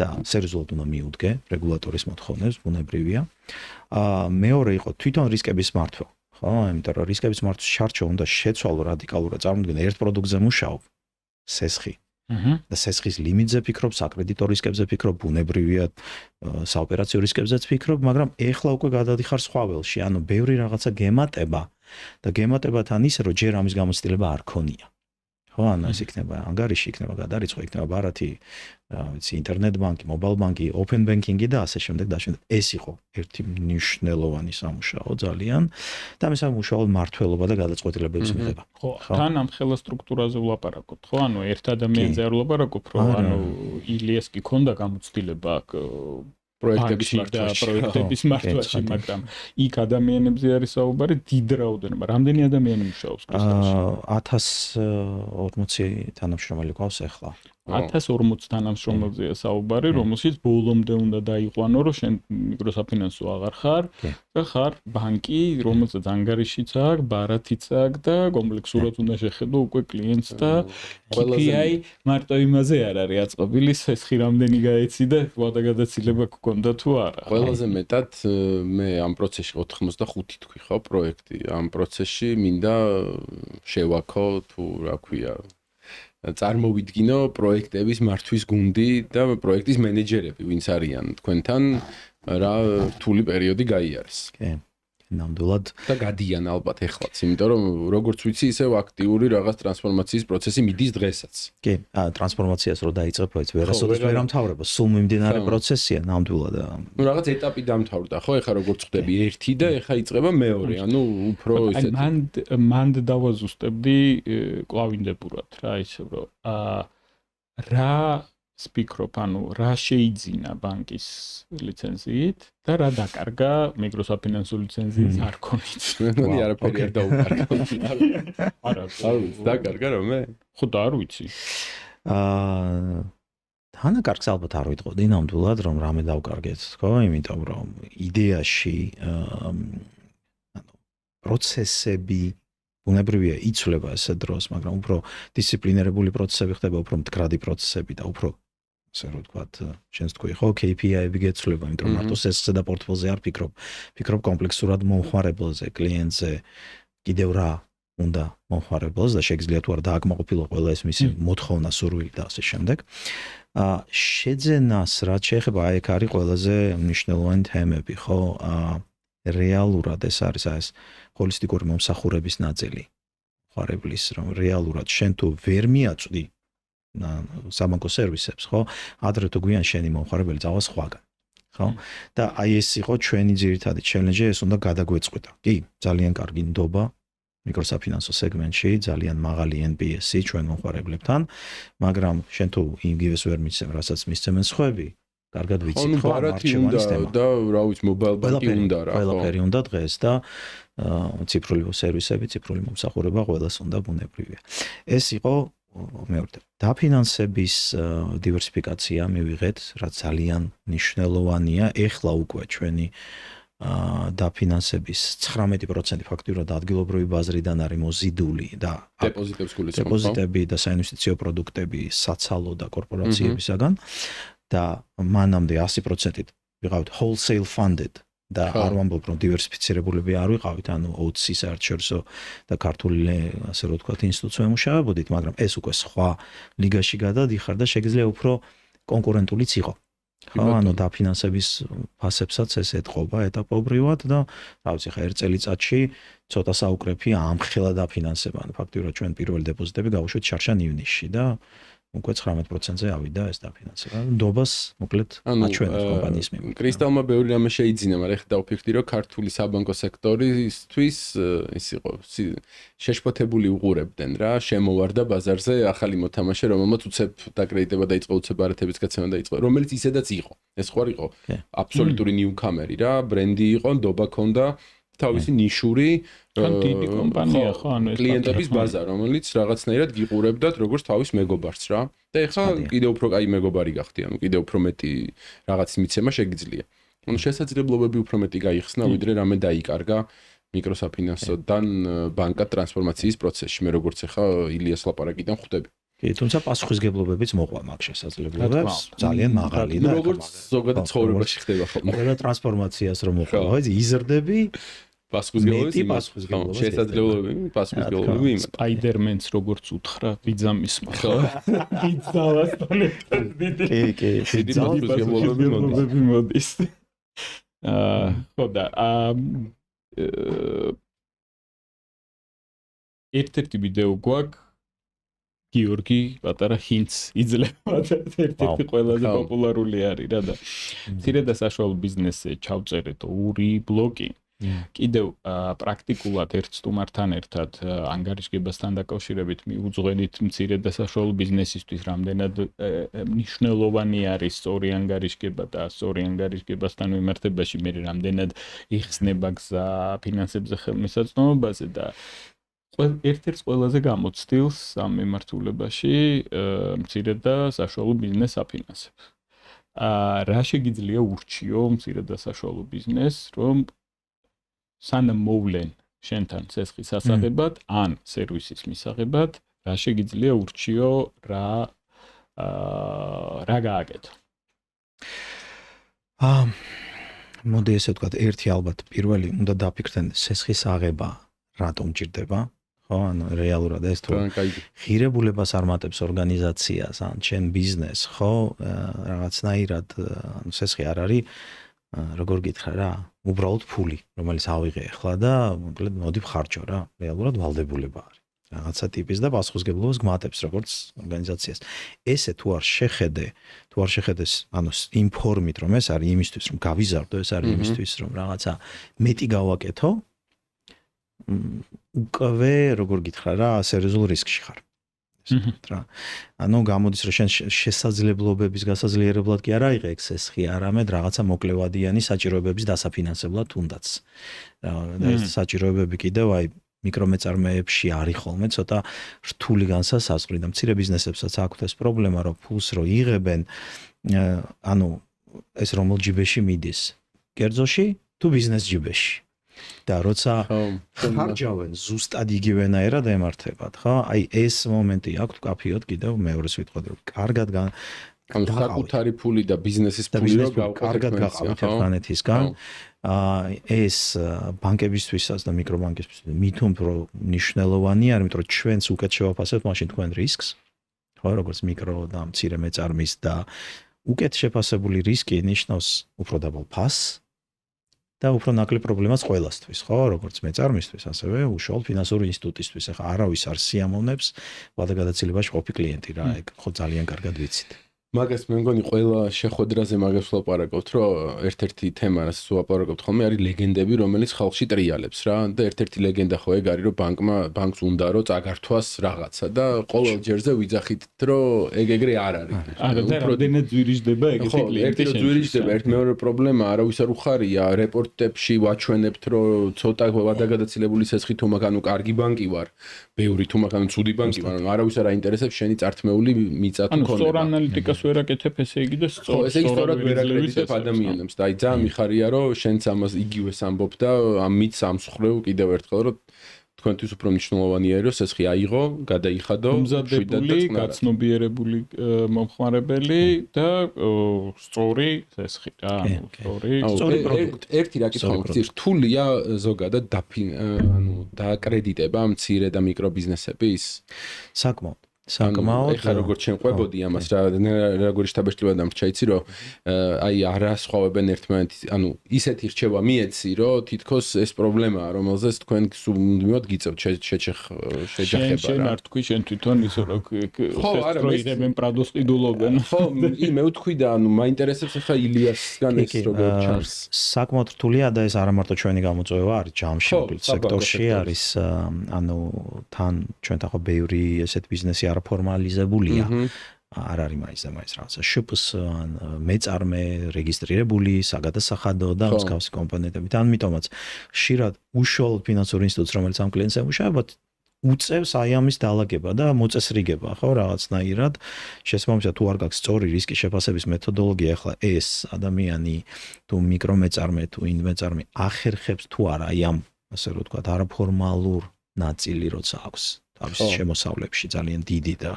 და სერიოზულად უნდა მიუდგე რეგულატორის მოთხოვნებს, ბუნებრივია. მეორე იყო თვითონ რისკების მართვა, ხო? იმიტომ რომ რისკების მართვის შარჩო უნდა შეცვალო რადიკალურად, წარმოიდგინე ერთ პროდუქტზე მუშაობ, სესხი. და სესხის ლიმიტზე ფიქრობ, საკრედიტო რისკებზე ფიქრობ, ბუნებრივია საოპერაციო რისკებზეც ფიქრობ, მაგრამ ეხლა უკვე გადადიხარ სხვა ველში, ანუ ბევრი რაღაცა გემატება და გემატებათან ისე რომ ჯერ ამის გამოცდილება არ ქონია. ხო, ანუ ეს იქნება ანგარიში, იქნება გადარიცხვა, იქნება ბარათი, რა ვიცი, ინტერნეტ ბანკი, მობაილ ბანკი, ოპენ ბენკინგი და ასე შემდეგ და შემდეგ. ეს იყო ერთი მნიშვნელოვანი სამუშაო ძალიან და მე სამუშაო მართლობა და გადაწყვეტილებების მიღება. ხო, თან ამ ხელა სტრუქტურაზე ვლაპარაკობთ, ხო? ანუ ერთ ადამიანზე არ ვლაპარაკობ, რომ ანუ ილიას კი ქონდა გამოცდილება აქ პროექტების მართვაში, მაგრამ იქ ადამიანებზე არის საუბარი დიდ რაოდენობა. რამდენი ადამიანი მუშაობს კრისტალში? 1040 თანამშრომელი გვყავს ახლა. 1040 თანამშრომელზეა საუბარი, რომელშიც ბოლომდე უნდა დაიყვანო, რომ შენ მიკროსაფინანსო აღარ ხარ და ხარ ბანკი, რომელსაც ანგარიშიც აქვს, ბარათიც აქვს და კომპლექსურად უნდა შეხედო უკვე კლიენტს და KPI მარტო იმაზე არ არის აწყობილი, სესხი რამდენი გაეცი და ვადაგადაცილება გქონდა თუ არა. ყველაზე მეტად მე ამ პროცესში 85 თქვი ხო პროექტი, ამ პროცესში მინდა შევაქო თუ რა ქვია წარმოვიდგინო პროექტების მართვის გუნდი და პროექტის მენეჯერები, ვინც არიან თქვენთან რა რთული პერიოდი გაიარეს. კი. ნამდვილად და გადიან ალბათ ეხლაც, იმიტომ რომ როგორც ვიცი, ისევ აქტიური რაღაც ტრანსფორმაციის პროცესი მიდის დღესაც. კი, ტრანსფორმაციას რო დაიწყებ, ვერასოდეს ვერ ამთავრება, სულ მიმდინარე პროცესია ნამდვილად. ნუ რაღაც ეტაპი დამთავრდა, ხო, ეხლა როგორც ხდები ერთი და ეხლა იწყება მეორე, ანუ უფრო ისეთი. მანდ დავაზუსტებდი კლავინდებურად რა ისე რომ რა სპიქრობ, ანუ რა შეიძინა ბანკის ლიცენზიით და რა დაკარგა მიკროსაფინანსო ლიცენზიის არ ქონით. მე არაფერი არ დაუკარგა. არა, დაკარგა რომ მე? ხო და არ ვიცი. თანაკარგს ალბათ არ ვიტყოდი ნამდვილად რომ რამე დავკარგეთ, ხო? იმიტომ რომ იდეაში პროცესები ბუნებრივია იცვლება ესე დროს, მაგრამ უფრო დისციპლინირებული პროცესები ხდება, უფრო მდგრადი პროცესები და უფრო ასე რომ ვთქვათ, შენს თქვი ხო, KPI-ები გეცვლება, იმიტომ რომ მარტო სესხზე და პორტფოლზე არ ფიქრობ, ფიქრობ კომპლექსურად მომხმარებელზე, კლიენტზე, კიდევ რა უნდა მომხმარებელს და შეგიძლია თუ არა დააკმაყოფილო ყველა ეს მისი მოთხოვნა, სურვილი და ასე შემდეგ. შეძენას რაც შეეხება, აი ეგ არის ყველაზე მნიშვნელოვანი თემები, ხო? რეალურად ეს არის ეს ჰოლისტიკური მომსახურების ნაწილი. ხარებლის რომ რეალურად შენ თუ ვერ მიაწვდი საბანკო სერვისებს, ხო? ადრე თუ გვიან შენი მომხარებელი წავა სხვაგან. ხო? და აი ეს იყო ჩვენი ძირითადი ჩელენჯი, ეს უნდა გადაგვეწყვეტა. კი, ძალიან კარგი ნდობა მიკროსაფინანსო სეგმენტში, ძალიან მაღალი NPS-ი ჩვენ მომხარებლებთან, მაგრამ შენ თუ იმგივეს ვერ მიცემ, რასაც მისცემენ სხვები, კარგად ვიცით, ხო? არჩევანის თემა და რა ვიცი, mobile banking უნდა რა, ხო? ყველაფერი უნდა დღეს და ციფრული სერვისები, ციფრული მომსახურება ყველას უნდა ბუნებრივია. ეს იყო მეორე დაფინანსების დივერსიფიკაცია მივიღეთ, რაც ძალიან მნიშვნელოვანია. ეხლა უკვე ჩვენი დაფინანსების 19% ფაქტურად ადგილობრივი ბაზრიდან არის მოზიდული და დეპოზიტებს გულისხმობ, ხო? დეპოზიტები და საინვესტიციო პროდუქტები საცალო და კორპორაციებისაგან და მანამდე 100%-ით ვიყავით wholesale funded და არ ვამბობ რომ დივერსიფიცირებულები არ ვიყავით, ანუ OTC საერთაშორისო და ქართული ასე რომ ვთქვათ ინსტიტუტს ვემუშავებოდით, მაგრამ ეს უკვე სხვა ლიგაში გადადიხარ და შეგიძლია უფრო კონკურენტულიც იყო. ხო, ანუ დაფინანსების ფასებსაც ეს ეთყობა ეტაპობრივად და რა ვიცი, ხა ერთ წელიწადში ცოტა საუკრეფი ამხელა დაფინანსება. ანუ ფაქტიურად ჩვენ პირველი დეპოზიტები გავუშვით შარშან ივნისში და უკვე 19%-ზე ავიდა ეს დაფინანსება. ნდობას მოკლედ აჩვენებს კომპანიის მიმართ. კრისტალმა ბევრი რამე შეიძინა, მაგრამ ეხლა დავფიქრდი, რომ ქართული საბანკო სექტორისთვის ის იყო შეშფოთებული უყურებდნენ რა, შემოვარდა ბაზარზე ახალი მოთამაშე, რომელმაც უცებ დაკრედიტება დაიწყო, უცებ არათების გაცემა დაიწყო, რომელიც ისედაც იყო. ეს ხوار იყო აბსოლუტური ნიუკამერი რა, ბრენდი იყო, ნდობა ქონდა, თავისი ნიშური დიდი კომპანია ხო, ანუ ეს კლიენტების ბაზა, რომელიც რაღაცნაირად გიყურებდათ როგორც თავის მეგობარს რა. და ეხლა კიდევ უფრო კაი მეგობარი გახდი, ანუ კიდევ უფრო მეტი რაღაც მიცემა შეგიძლია. ანუ შესაძლებლობები უფრო მეტი გაიხსნა, ვიდრე რამე დაიკარგა მიკროსაფინანსოდან ბანკად ტრანსფორმაციის პროცესში, მე როგორც ეხლა ილიას ლაპარაკიდან ხვდები. კი, თუმცა პასუხისგებლობებიც მოყვა მაგ შესაძლებლობებს, ძალიან მაღალი და როგორც ზოგადად ცხოვრებაში ხდება ხოლმე. ყველა ტრანსფორმაციას რომ მოყვა, ვიცი, იზრდები პასუხისგებლობები, შესაძლებლობები, პასუხისგებლობები იმათ. Spider-Man-ს როგორც უთხრა, ბიძამის ხო? ბიძავასთან ერთად დიდი. კი, დიდი პასუხისგებლობები მოდის. ხო და ერთ-ერთი ვიდეო გვაქვს გიორგი პატარა ჰინც იძლევა და ერთ-ერთი ყველაზე პოპულარული არის რა და მცირე და საშუალო ბიზნესზე ჩავწერეთ 2 ბლოკი. კიდევ პრაქტიკულად ერთ სტუმართან ერთად ანგარიშგებასთან დაკავშირებით მიუძღვენით მცირე და საშუალო ბიზნესისთვის რამდენად მნიშვნელოვანი არის სწორი ანგარიშგება და სწორი ანგარიშგებასთან მიმართებაში მე რამდენად იხსნება გზა ფინანსებზე ხელმისაწვდომობაზე და ერთ-ერთ ყველაზე გამოცდილს ამ მიმართულებაში მცირე და საშუალო ბიზნესს აფინანსებს. რა შეგიძლია ურჩიო მცირე და საშუალო ბიზნესს, რომ სანამ მოვლენ შენთან ცესხის ასაღებად ან სერვისის მისაღებად, რა შეგიძლია ურჩიო, რა გააკეთო? მოდი ესე ვთქვათ, ერთი ალბათ პირველი უნდა დაფიქრდნენ ცესხის აღება რატომ ჭირდება? ხო, ანუ რეალურად ეს თუ ღირებულებას არ მატებს ორგანიზაციას ან ჩემ ბიზნესს, ხო, რაღაცნაირად ანუ ცესხი არ არის როგორ გითხრა რა, უბრალოდ ფული, რომელიც ავიღე ახლა და მოკლედ მოდი ვხარჯო რა, რეალურად ვალდებულება არის. რაღაცა ტიპის და პასუხისგებლობას გმატებს როგორც ორგანიზაციას. ესე თუ არ შეხედეს, ანუ იმ ფორმით, რომ ეს არის იმისთვის, რომ გავიზარდო, ეს არის იმისთვის, რომ რაღაცა მეტი გავაკეთო, უკვე როგორ გითხრა რა, სერიოზულ რისკში ხარ. რა. ანუ გამოდის რომ შენ შესაძლებლობების გასაძლიერებლად კი არ აიღე ცესხი, არამედ რაღაცა მოკლევადიანი საჭიროებების დასაფინანსებლად თუნდაც. და ეს საჭიროებები კიდევ აი მიკრომეწარმეებში არის ხოლმე ცოტა რთული განსასაზღვრი და მცირე ბიზნესებსაც აქვთ ეს პრობლემა, რომ ფულს რო იღებენ, ანუ ეს რომელ ჯიბეში მიდის? კერძოში თუ ბიზნეს ჯიბეში? და როცა ხარჯავენ ზუსტად იგივენაირად ემართებათ, ხო? აი ეს მომენტი აქვს კაფიოდ კიდევ მეორეს ვიტყოდი, რომ კარგად საკუთარი ფული და ბიზნესის ფული რო კარგად გაყავით ერთმანეთისგან. ეს ბანკებისთვისაც და მიკრობანკებისთვის მით უფრო მნიშვნელოვანია, იმიტომ რომ ჩვენც უკეთ შევაფასებთ მაშინ თქვენ რისკს, ხო, როგორც მიკრო და მცირე მეწარმის და უკეთ შეფასებული რისკი ნიშნავს უფრო დაბალ ფასს. და უფრო ნაკლი პრობლემას ყველასთვის, ხო, როგორც მეწარმისთვის, ასევე უშუალოდ ფინანსური ინსტიტუტისთვის. ახლა არავის არ სიამოვნებს ვალდაგადაცილებაში ყოფი კლიენტი რა, ეგ ხო ძალიან კარგად ვიცით. მაგას მე მგონი ყველა შეხვედრაზე მაგას ვლაპარაკობთ, რომ ერთ-ერთი თემა, რასაც ვლაპარაკობთ ხოლმე, არის ლეგენდები, რომელიც ხალხში ტრიალებს რა. და ერთ-ერთი ლეგენდა ხო ეგ არის, რომ ბანკს უნდა რომ წაგართვას რაღაცა და ყოველ ჯერზე ვიძახით, რომ ეგ-ეგრე არ არის. არა, და რამდენად ძვირიჟდება ეგეთი კლიენტი შენ. ხო, ძვირიჟდება, მეორე პრობლემა არავის არ უხარია, რეპორტებში ვაჩვენებთ, რომ ცოტა ვადაგადაცილებული სესხი თუ მაგ ანუ კარგი ბანკი ვარ, ბევრი თუ მაგ ანუ ცუდი ბანკი ვარ, არავის არ აინტერესებს შენი წართმეული მიწა თუ ქონება. ანუ სწორ ანალიტიკას ვერ აკეთებ, ესე იგი და სწორად ვერ აკეთებ ადამიანებს და აი ძალიან მიხარია რომ შენც ამას იგივეს ამბობ და ამ მიც ამსხვრევ კიდევ ერთხელ რომ თქვენთვის უფრო მნიშვნელოვანია რომ სესხი აიღო, გადაიხადო, მზადებული, გაცნობიერებული მომხმარებელი და სწორი სესხი რა, სწორი პროდუქტი. ერთი რა კითხვა მგზის, რთულია ზოგადად დააკრედიტება მცირე და მიკრო ბიზნესების? საკმაოდ ეხლა როგორც ჩვენ ყვებოდი ამას რა როგორი შთაბეჭდილება დამრჩა იცი რომ აი არასხვავებენ ერთმანეთს ანუ ისეთი რჩევა მიეცი რომ თითქოს ეს პრობლემაა რომელზეც თქვენ სულ გიწევთ შეჯახება რა შენ არ თქვი შენ თვითონ ისო რომ იღებენ პრადოს ყიდულობენ ხო მე ვთქვი და ანუ მაინტერესებს ახლა ილიასგან ეს როგორ ჩანს საკმაოდ რთულია და ეს არა მარტო ჩვენი გამოწვევა არის ჯამში სექტორში არის ანუ თან ჩვენთან ხო ბევრი ესეთ ბიზნესი ფორმალიზებულია არ არის მაინც რაღაცა შპს მეწარმე რეგისტრირებული საგადასახადო და მსგავსი კომპონენტებით ამიტომაც ხშირად უშუალოდ ფინანსური ინსტიტუტს რომელიც ამ კლიენტს ემუშავება უწევს აი ამის დაალაგება და მოწესრიგება ხო რაღაცნაირად შესაბამისად თუ არ გაქვს სწორი რისკის შეფასების მეთოდოლოგია ახლა ეს ადამიანი თუ მიკრომეწარმე თუ ინდმეწარმე ახერხებს თუ არა აი ამ ასე რომ ვთქვათ არაფორმალურ ნაწილი როცა აქვს თავის შემოსავლებში ძალიან დიდი და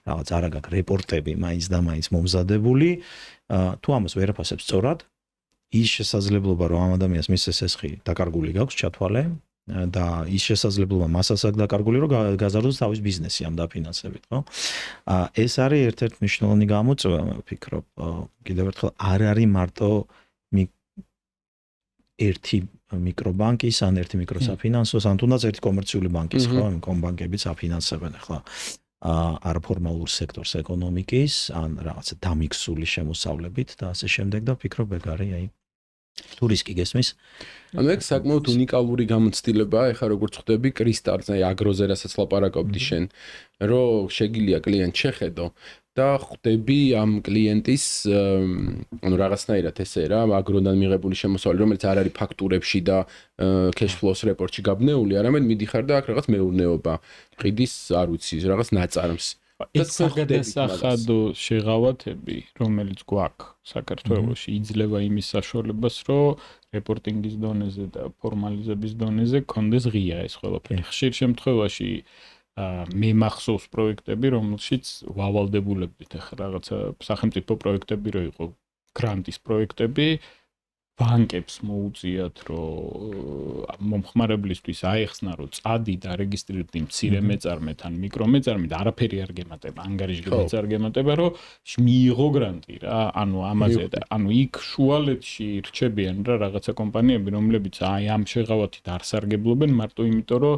რაღაც არა გაქვს რეპორტები მაინც და მაინც მომზადებული თუ ამას ვერ აფასებს სწორად ის შესაძლებლობა რომ ამ ადამიანს მის სესხი დაკარგული გაქვს ჩათვალე და ის შესაძლებლობა მასაც აქვს დაკარგული რომ გაზარდოს თავის ბიზნესი ამ დაფინანსებით ხო ეს არის ერთ-ერთი მნიშვნელოვანი გამოწვევა მე ვფიქრობ კიდევ ერთხელ არ არის მარტო ერთი მიკრობანკის ან ერთი მიკროსაფინანსოს ან თუნდაც ერთი კომერციული ბანკის ხო ამ კომბანკებიც აფინანსებენ ახლა არაფორმალურ სექტორს ეკონომიკის ან რაღაცა დამიქსული შემოსავლებით და ასე შემდეგ და ვფიქრობ ეგ არის აი თუ რისკი გესმის ანუ ეგ საკმაოდ უნიკალური გამოცდილებაა ეხლა როგორც ხვდები კრისტალს აი აგროზე რასაც ლაპარაკობდი შენ რომ შეგილია კლიენტ შეხედო და ხვდები ამ კლიენტის ანუ რაღაცნაირად ესე რა აგროდან მიღებული შემოსავალი რომელიც არ არის ფაქტურებში და cash flows report-ში გაბნეული არამედ მიდიხარ და აქ რაღაც მეურნეობა ყიდის არ ვიცი რაღაც ნაწარმს ეს საგადასახადო შეღავათები რომელიც გვაქვს საქართველოში იძლევა იმის საშუალებას რომ რეპორტინგის დონეზე და ფორმალიზების დონეზე კონდეს ღია ეს ყველაფერი ხშირ შემთხვევაში მე მახსოვს პროექტები, რომელშიც ვალდებულებდით ახლა რაღაცა სახელმწიფო პროექტები რო იყო, გრანტის პროექტები, ბანკებს მოუწიათ, რომ მომხმარებლისთვის აეხსნა, რომ წადი და რეგისტრირდი მცირე მეწარმეთან, მიკრომეწარმედ, არაფერი არ გემატება, ანგარიშგებიც არ გემატება, რომ მიიღო გრანტი რა, ანუ ამაზე და ანუ იქ შუალედში რჩებიან რა რაღაცა კომპანიები, რომლებიც აი ამ შეღავათით არ სარგებლობენ მარტო იმიტომ, რომ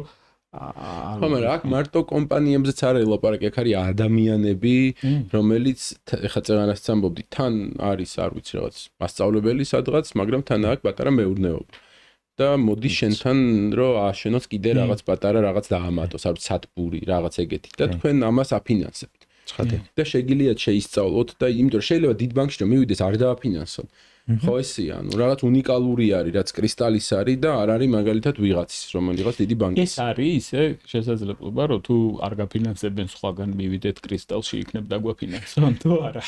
ხო, მაგრამ აქ მარტო კომპანიებზეც არ არის ლაპარაკი, აქ არის ადამიანები, რომელიც ეხლა წეგანას ამბობდი, თან არის, არ ვიცი რაღაც, მასწავლებელი სადღაც, მაგრამ თან აქვს პატარა მეურნეობა. და მოდი შენთან რომ ააშენოს კიდე რაღაც პატარა რაღაც დაამატოს, არ ვიცი, სათბური, რაღაც ეგეთი და თქვენ ამას აფინანსებთ. და შეგიძლიათ შეისწავლოთ და იმიტომ რომ შეიძლება დიდ ბანკში რომ მივიდეს არ დააფინანსოთ. ხო ესია, ანუ რაღაც უნიკალური არის, რაც კრისტალის არის და არ არის მაგალითად ვიღაცის, რომელიღაც დიდი ბანკის. ეს არის ისე შესაძლებლობა, რომ თუ არ გაფინანსებენ სხვაგან მივიდეთ კრისტალში, იქნებ დაგვაფინანსონ, თუ არა.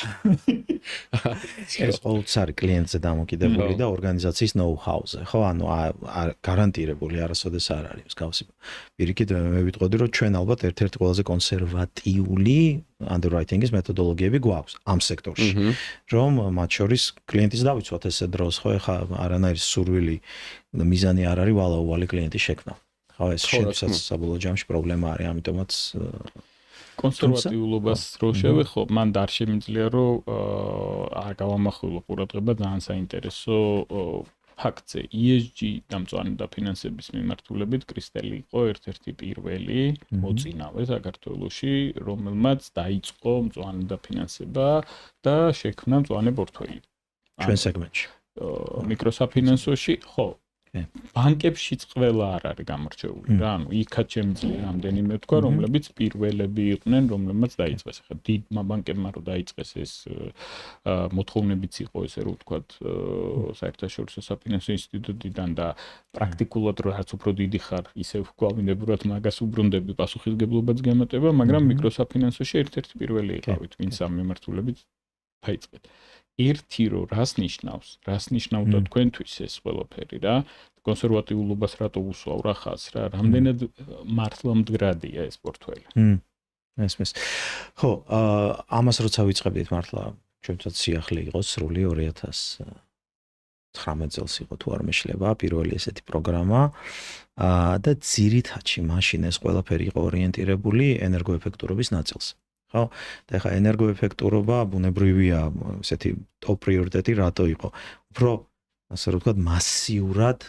ეს ყოველთვის არის კლიენტზე დამოკიდებული და ორგანიზაციის know-how-ზე, ხო, ანუ გარანტირებული არასოდეს არ არის მსგავსი. პირიქით მე ვიტყოდი, რომ ჩვენ ალბათ ერთ-ერთი ყველაზე კონსერვატიული underwriting-ის მეთოდოლოგიები გვაქვს ამ სექტორში, რომ მათ შორის კლიენტის დავიცვათ ესე დროს, ხო, ეხა არანაირი სურვილი და მიზანი არ არის ვალაუვალი კლიენტის შექმნა. ხო, ეს შეფასած საბოლოო ჯამში პრობლემა არის, ამიტომაც კონსერვატიულობას რო შევეხო, მან არ შემიძლია რომ არ გავამახვილო ყურადღება ძალიან საინტერესო ფაქტზე ESG დამწვანე დაფინანსების მიმართულებით კრისტელი იყო ერთ-ერთი პირველი მოწინავე საქართველოში, რომელმაც დაიწყო მწვანე დაფინანსება და შექმნა მწვანე პორტფელი. ჩვენ სეგმენტში. მიკროსაფინანსოში, ხო. ბანკებშიც ყველა არ არის გამორჩეული რა, ანუ იქაც შემიძლია რამდენიმე თქვა, რომლებიც პირველები იყვნენ, რომლებმაც დაიწყეს. ახლა დიდმა ბანკებმა რო დაიწყეს ეს მოთხოვნებიც იყო ესე რომ ვთქვათ, საერთაშორისო საფინანსო ინსტიტუტიდან და პრაქტიკულად რაც უფრო დიდი ხარ, ისევ გვალვინებურად მაგას უბრუნდები პასუხისგებლობაც გამატება, მაგრამ მიკროსაფინანსოში ერთ-ერთი პირველი იყავით, ვინც ამ მიმართულებით დაიწყეთ. ერთი რო რას ნიშნავდა თქვენთვის ეს ყველაფერი რა კონსერვატიულობას რატო უსვავ რა ხას რა რამდენად მართლა მდგრადია ეს პორტფელი ესმის ხო ამას როცა ვიწყებდით მართლა ჩვენთაც სიახლე იყო სრული 2019 წელს იყო თუ არ მეშლება პირველი ესეთი პროგრამა და ძირითადში მაშინ ეს ყველაფერი იყო ორიენტირებული ენერგოეფექტურობის ნაწილს ხო და ეხა ენერგოეფექტურობა ბუნებრივია ესეთი ტოპ პრიორიტეტი რატო იყო უფრო ასე რომ ვთქვათ მასიურად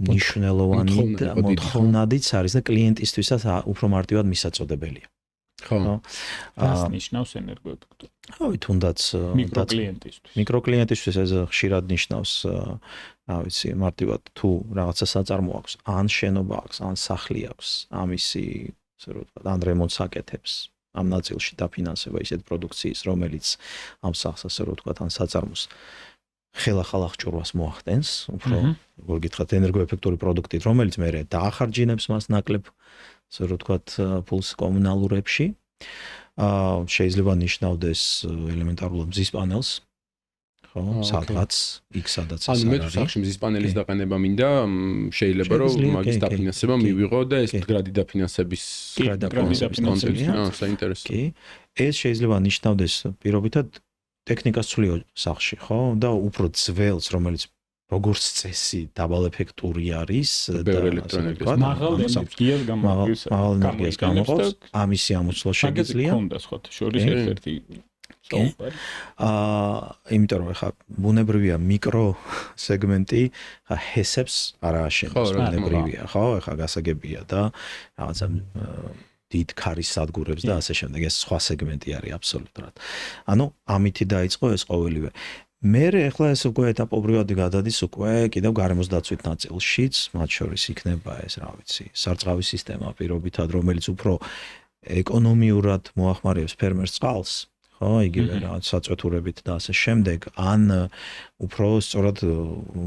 ნიშნულოვანი და მოთხოვნადიც არის და კლიენტისთვისაც უფრო მარტივად მისაწოდებელია ხო რას ნიშნავს ენერგოეფექტურობა ხო თუნდაც მიკროკლიენტისთვის ეს ხშირად ნიშნავს რა ვიცი მარტივად თუ რაღაცა საწარმო აქვს ან შენობა აქვს ან სახლი აქვს ამისი ასე რომ ვთქვათ ან რემონტს აკეთებს ამ ნაწილში დაფინანსება ისეთ პროდუქციის, რომელიც ამ სახს ასე რომ ვთქვათ, ან საწარმოს ხელახალ აღჭურვას მოახდენს, უფრო როგორ გითხრათ, ენერგოეფექტური პროდუქტით, რომელიც მერე დაახარჯინებს მას ნაკლებ, ასე რომ ვთქვათ, ფულს კომუნალურებში. შეიძლება ნიშნავდეს ელემენტარულად მზის პანელს. ხო, სადღაც იქ სადაც ეს არის. ანუ მე თუ სახში მზის პანელის დაყენება მინდა, შეიძლება რომ მაგის დაფინანსება მივიღო და ეს მდგრადი დაფინანსების კონტექსტი, საინტერესო. კი, ეს შეიძლება ნიშნავდეს პირობითად ტექნიკას ცვლიო სახში, ხო? და უფრო ძველს, რომელიც როგორც წესი დაბალეფექტური არის და ელექტროენერგიას მაღალ ენერგიას გამოყავს, ამისი ამოცვლა შეგიძლია. კონდა სხვა შორის ერთ-ერთი იმიტომ რომ ხა ბუნებრივია მიკრო სეგმენტი ხა ჰესებს არ აშენებს ბუნებრივია ხო ხა გასაგებია და რაღაცა დიდ ქარის სადგურებს და ასე შემდეგ ეს სხვა სეგმენტი არის აბსოლუტურად ანუ ამითი დაიწყო ეს ყოველივე მე ახლა ეს უკვე ეტაპობრივად გადადის უკვე კიდევ გარემოს დაცვით ნაწილშიც მათ შორის იქნება ეს რა ვიცი სარწყავი სისტემა პირობითად რომელიც უფრო ეკონომიურად მოახმარებს ფერმერს წყალს ხო, იგივე რაღაც საწვეთურებით და ასე შემდეგ, ან უფრო სწორად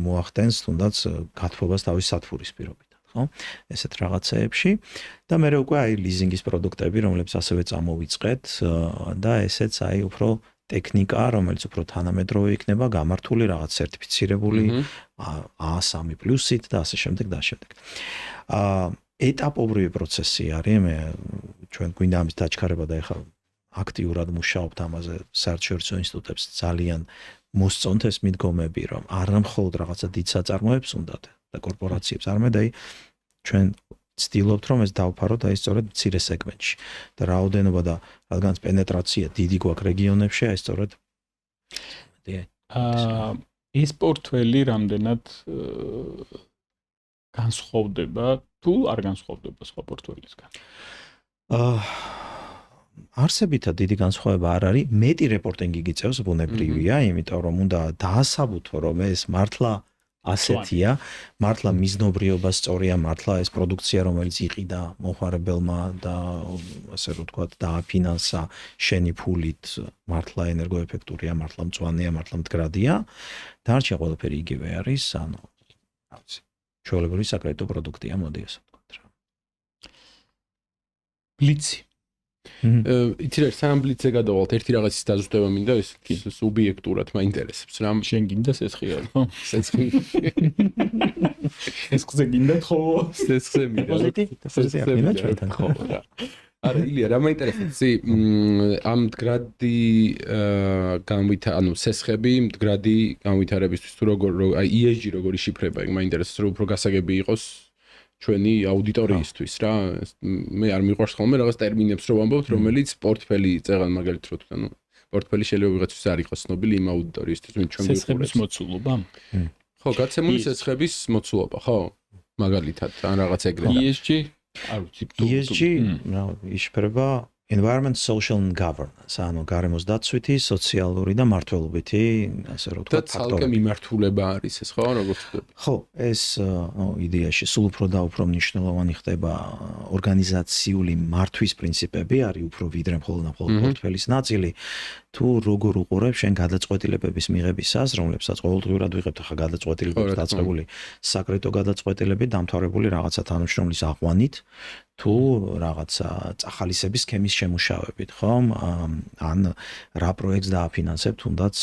მოახდენს თუნდაც გათბობას თავის სათბურის პირობითად, ხო? ესეთ რაღაცეებში და მე უკვე აი ლიზინგის პროდუქტები, რომლებიც ასევე წამოვიწყეთ და ესეც აი უფრო ტექნიკა, რომელიც უფრო თანამედროვე იქნება, გამართული რაღაც სერტიფიცირებული A3+-ით და ასე შემდეგ და ასე შემდეგ. ეტაპობრივი პროცესი არის, მე ჩვენ გვინდა ამის დაჩქარება და ეხლა აქტიურად მუშაობთ ამაზე საერთაშორისო ინსტიტუტებს ძალიან მოსწონთ ეს მიდგომები რომ არა მხოლოდ რაღაცა დიდ საწარმოებს უნდათ და კორპორაციებს არამედ აი ჩვენ ვცდილობთ რომ ეს დავფაროთ აი სწორედ მცირე სეგმენტში და რაოდენობა და რადგანაც პენეტრაცია დიდი გვაქვს რეგიონებში აი სწორედ ეს პორტფელი რამდენად განსხვავდება თუ არ განსხვავდება სხვა პორტფელისგან არსებითად დიდი განსხვავება არ არის, მეტი რეპორტინგი გიწევს ბუნებრივია, იმიტომ რომ უნდა დაასაბუთო რომ ეს მართლა ასეთია, მართლა მიზნობრიობა სწორია, მართლა ეს პროდუქცია რომელიც იყიდა მოხარებელმა და ასე რომ ვთქვათ, დააფინანსა შენი ფულით, მართლა ენერგოეფექტურია, მართლა მწვანეა, მართლა მდგრადია. დარჩა ყველაფერი იგივე არის, ანუ რა ვიცი, ჩვეულებრივი საკრედიტო პროდუქტია, მოდი ასე ვთქვათ რა. ბლიცი იცი რა სამ ბლიცზე გადავალთ ერთი რაღაცის დაზუსტება მინდა ეს სუბიექტურად მაინტერესებს რა შენ გინდა სესხია ხო სესხი სესხზე გინდა ხო სესხზე მინდა სესხზე მინდა ჩვენთან ხო რა არა ილია რა მაინტერესებს ამ მდგრადი ანუ სესხები მდგრადი განვითარებისთვის თუ როგორ აი ESG როგორი შიფრება იქ მაინტერესებს რომ უფრო გასაგები იყოს ჩვენი აუდიტორიისთვის რა მე არ მიყვარს ხოლმე რაღაც ტერმინებს რომ ვამბობთ რომელიც პორტფელი წეღან მაგალითად რო თქვენ პორტფელი შეიძლება ვიღაცის არ იყოს ცნობილი იმ აუდიტორიისთვის ვინც ჩვენ სესხების მოცულობა ხო, გაცემული სესხების მოცულობა, ხო? მაგალითად, ან რაღაც ეგრე. ESG, არ ვიცი, ESG, იშფერება environment, social and governance, ანუ გარემოს დაცვითი, სოციალური და მართლობითი, ასე რომ და ცალკე მიმართულება არის ეს, ხო, როგორც ვთქვი. ხო, ეს იდეაში სულ უფრო და უფრო მნიშვნელოვანი ხდება ორგანიზაციული მართვის პრინციპები, არის უფრო ვიდრე მხოლოდ პორტფელის ნაწილი. თუ როგორ უყურებ შენ გადაწყვეტილებების მიღებისას, რომლებსაც ყოველდღიურად ვიღებთ ახლა გადაწყვეტილებებს დაწყებული საკრეტო გადაწყვეტილებით, დამთავრებული რაღაცა თანამშრომლის აყვანით, თუ რაღაცა წახალისების სქემის შემუშავებით, ხომ? ან რა პროექტს დააფინანსებ, თუნდაც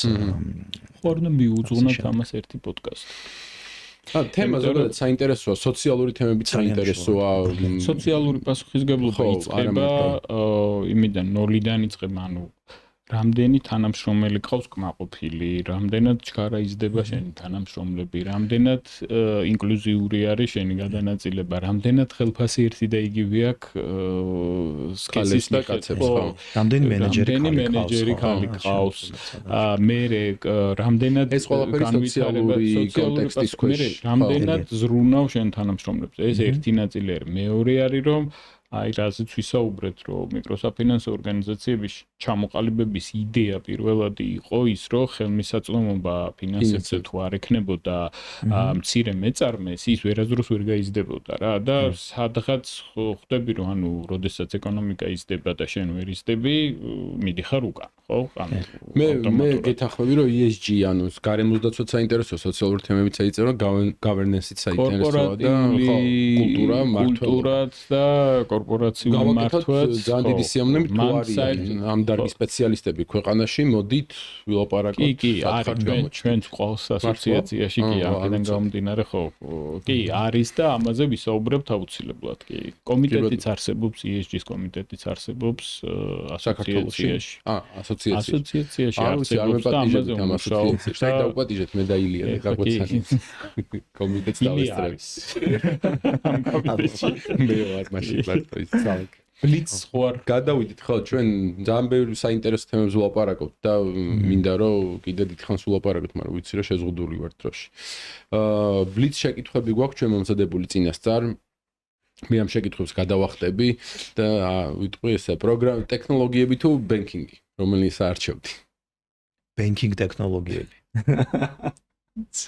ხორნა მიუძღვნათ ამას ერთი პოდკასტი. თემა ზოგადად საინტერესოა, სოციალური თემებიც საინტერესოა. სოციალური პასუხისმგებლობა იწყება იმიდან 0-დან იწყება, ანუ რამდენი თანამშრომელი ყავს კმაყოფილი, რამდენად ჩქარა იზრდება შენი თანამშრომლები, რამდენად ინკლუზიური არის შენი გადანაწილება, რამდენად ხელფასი ერთი და იგივე აქვს სკელის და კაცებს, ხო? რამდენი მენეჯერი ხალი ყავს. მე რამდენად ეს ყველაფერი სოციალური კონტექსტის ქვეშ, რამდენად ზრუნავ შენ თანამშრომლებს. ეს ერთი ნაწილი არის. მეორე არის რომ აი რაზეც ვისაუბრეთ, რომ მიკროსაფინანსო ორგანიზაციების ჩამოყალიბების იდეა პირველადი იყო ის, რომ ხელმისაწვდომობა ფინანსებზე თუ არ ექნებოდა მცირე მეწარმეს, ის ვერასდროს ვერ გაიზრდებოდა რა და სადღაც ხვდები, რომ ანუ როდესაც ეკონომიკა იზრდება და შენ ვერ იზრდები, მიდიხარ უკან, ხო? ანუ მე გეთანხმები, რომ ESG, ანუ გარემოს დაცვა საინტერესოა, სოციალური თემებიც საინტერესოა, governance-იც საინტერესოა და ხო, კულტურაც და კორპორაციული მართვაც ძალიან დიდი სიამოვნებით თუ არიან ამ დარგის სპეციალისტები ქვეყანაში, მოდით ვილაპარაკოთ. კი, არის ჩვენც ყავს ასოციაციაში, კი, აქედან გამომდინარე, ხო, კი, არის და ამაზე ვისაუბრებთ აუცილებლად, კი. კომიტეტიც არსებობს, ESG-ის კომიტეტიც არსებობს ასოციაციაში. ასოციაციაში არსებობს და ამაზე ვმუშაობთ. საერთოდ დაუპატიჟეთ მე და ილია გაგვეცანი. კომიტეტს დავესწრებს. ამ კომიტეტში მე ვარ მაშინ ბლიც ხوار გადავიდით ხო ჩვენ ძალიან ბევრი საინტერესო თემებს ვლაპარაკობთ და მინდა რომ კიდე დიდხანს ვლაპარაკოთ, მაგრამ ვიცი რომ შეზღუდული ვარ დროში. ბლიც შეკითხვები გვაქვს ჩვენ მომზადებული წინასწარ. მე ამ შეკითხვებს გადავახტები და ვიტყვი ესე პროგრამა ტექნოლოგიები თუ ბენკინგი, რომელიც არჩევდი. ბენკინგ ტექნოლოგიები.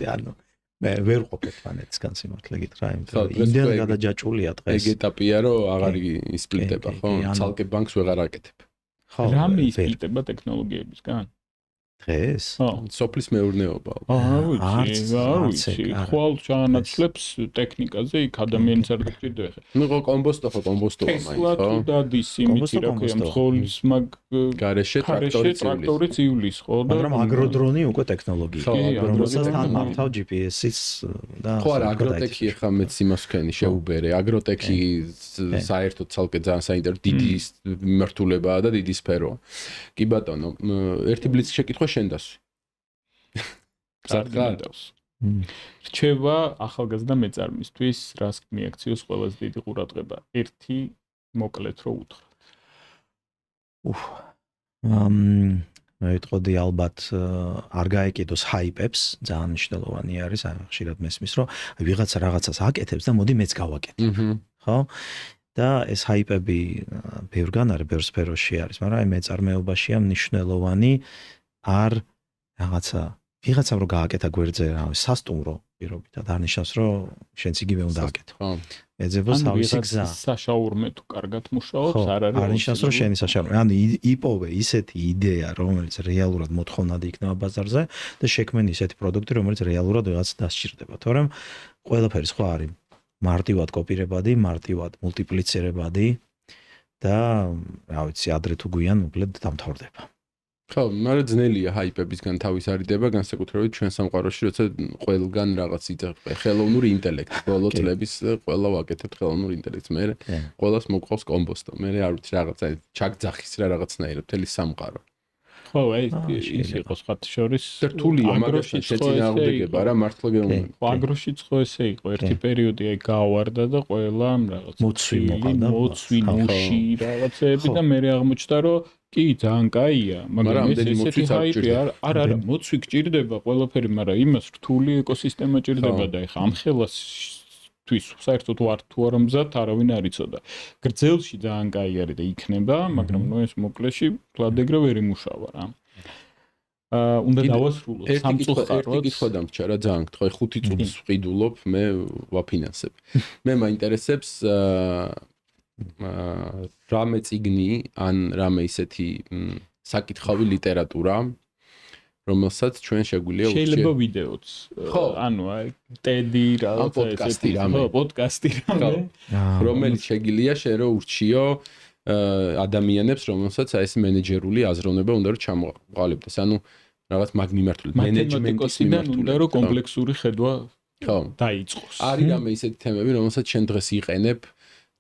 ანუ მე ვერ ყოფილ ფანეთსგან სიმართლე გითხრა, იმიტომ იმდენ გადაჯაჭულია დღეს. ეგ ეტაპია რომ აღარ ისპლიტება, ხო? ცალკე ბანკს ვეღარ აკეთებ. ხო. რამე ისპლიტება ტექნოლოგიებისგან? დღეს? ხო, სოფლის მეურნეობა. არ ვიცი. ხვალ ჩაანაცვლებს ტექნიკაზე, იქ ადამიანის არ გჭირდება ხე. ნუ კომბოსტო მაინც, ხო? Tesla თუ დადის იმითი რა ქვია, მსხლის მაგ გარეშე ტრაქტორი ცივლის, ხო? მაგრამ აგროდრონი უკვე ტექნოლოგია. რომელსაც თან მართავ GPS-ის და ხო, აგროტექი ხა მეც იმას ვქენი, შეუბერე. აგროტექი საერთოდ ცალკე ძალიან საინტერესო დიდი მიმართულებაა და დიდი სფეროა. კი ბატონო, ერთი ბლიცი შეკითხვა შენ დასვი. სარგადავს. რჩევა ახალგაზრდა მეწარმისთვის, რას მიაქციოს ყველაზე დიდი ყურადღება? ერთი მოკლედ რო უთხრათ. მე ვიტყოდი ალბათ არ გაეკიდოს ჰაიპებს, ძალიან მნიშვნელოვანი არის, ხშირად მესმის, რომ ვიღაცა რაღაცას აკეთებს და მოდი მეც გავაკეთებ. ხო? და ეს ჰაიპები ბევრგან არის, ბევრ სფეროში არის, მაგრამ აი მეწარმეობაშია მნიშვნელოვანი არ ვიღაცამ რო გააკეთა გვერდზე სასტუმრო პირობითად არ ნიშნავს რომ შენც იგივე უნდა აკეთო. ხო. ეძებოს თავისი გზა. საშაურმე თუ კარგად მუშაობს, არ არის. არ ნიშნავს რომ შენი საშაურმე. ანუ იპოვე ისეთი იდეა, რომელიც რეალურად მოთხოვნადი იქნება ბაზარზე და შექმენი ისეთი პროდუქტი, რომელიც რეალურად ვიღაც დასჭირდება. თორემ ყველაფერი სხვა არის. მარტივად კოპირებადი, მარტივად მულტიპლიცირებადი და რა ვიცი, ადრე თუ გვიან უბრალოდ დამთავრდება. ხო, მაგრამ ძნელია ჰაიპებისგან თავის არიდება, განსაკუთრებით ჩვენ სამყაროში, როცა ყველგან რაღაც იწება ხელოვნური ინტელექტი. ბოლო წლების ყველა ვაკეთებთ ხელოვნურ ინტელექტს. მე ყველას მოყავს კომბოსტო. მე არ ვიცი რაღაცა ჩაგძახის რა რაღაცნაირად მთელი სამყარო. ხო, აი ის იყო სხვათა შორის რთულია, მაგრამ შეწინააღმდეგება რა მართლა გეუბნები. ხო, აგროშიც ხო ესე იყო, ერთი პერიოდი აი გაავარდა და ყველა რაღაც მოცვი მოყავდა. მოცვი, ნუში რაღაცეები და მე აღმოჩნდა რომ კი, ძალიან კაია, მაგრამ ეს ესეთი ჰაიპი არა, მოცვი გჭირდება ყველაფერი, მაგრამ იმას რთული ეკოსისტემა ჭირდება და ეხა ამ ხელასთვის საერთოდ ვარ თუ არა მზად, არავინ არ იცოდა. გრძელში ძალიან კაი არის და იქნება, მაგრამ ნუ ეს მოკლეში კლავდეგრე ვერ იმუშავა რა. უნდა დავასრულოთ სამწუხაროდ. ერთი კითხვა დამრჩა რა, ძალიან გთხოვე, 5 წუთს ვყიდულობ, მე ვაფინანსებ. მე მაინტერესებს რამე წიგნი ან რამე ისეთი საკითხავი ლიტერატურა, რომელსაც ჩვენ შეგვიძლია ურჩიეთ. შეიძლება ვიდეოც. ანუ აი TED-ი რაღაცა პოდკასტი რამე. პოდკასტი რამე. რომელიც შეგვიძლია შენ რო ურჩიო ადამიანებს, რომელსაც აი ეს მენეჯერული აზროვნება უნდა რომ ჩამოყალიბდეს. ანუ რაღაც მაგ მიმართულებით, მენეჯმენტის მიმართულებით. უნდა რომ კომპლექსური ხედვა დაიწყოს. არის რამე ისეთი თემები, რომელსაც შენ დღეს იყენებ,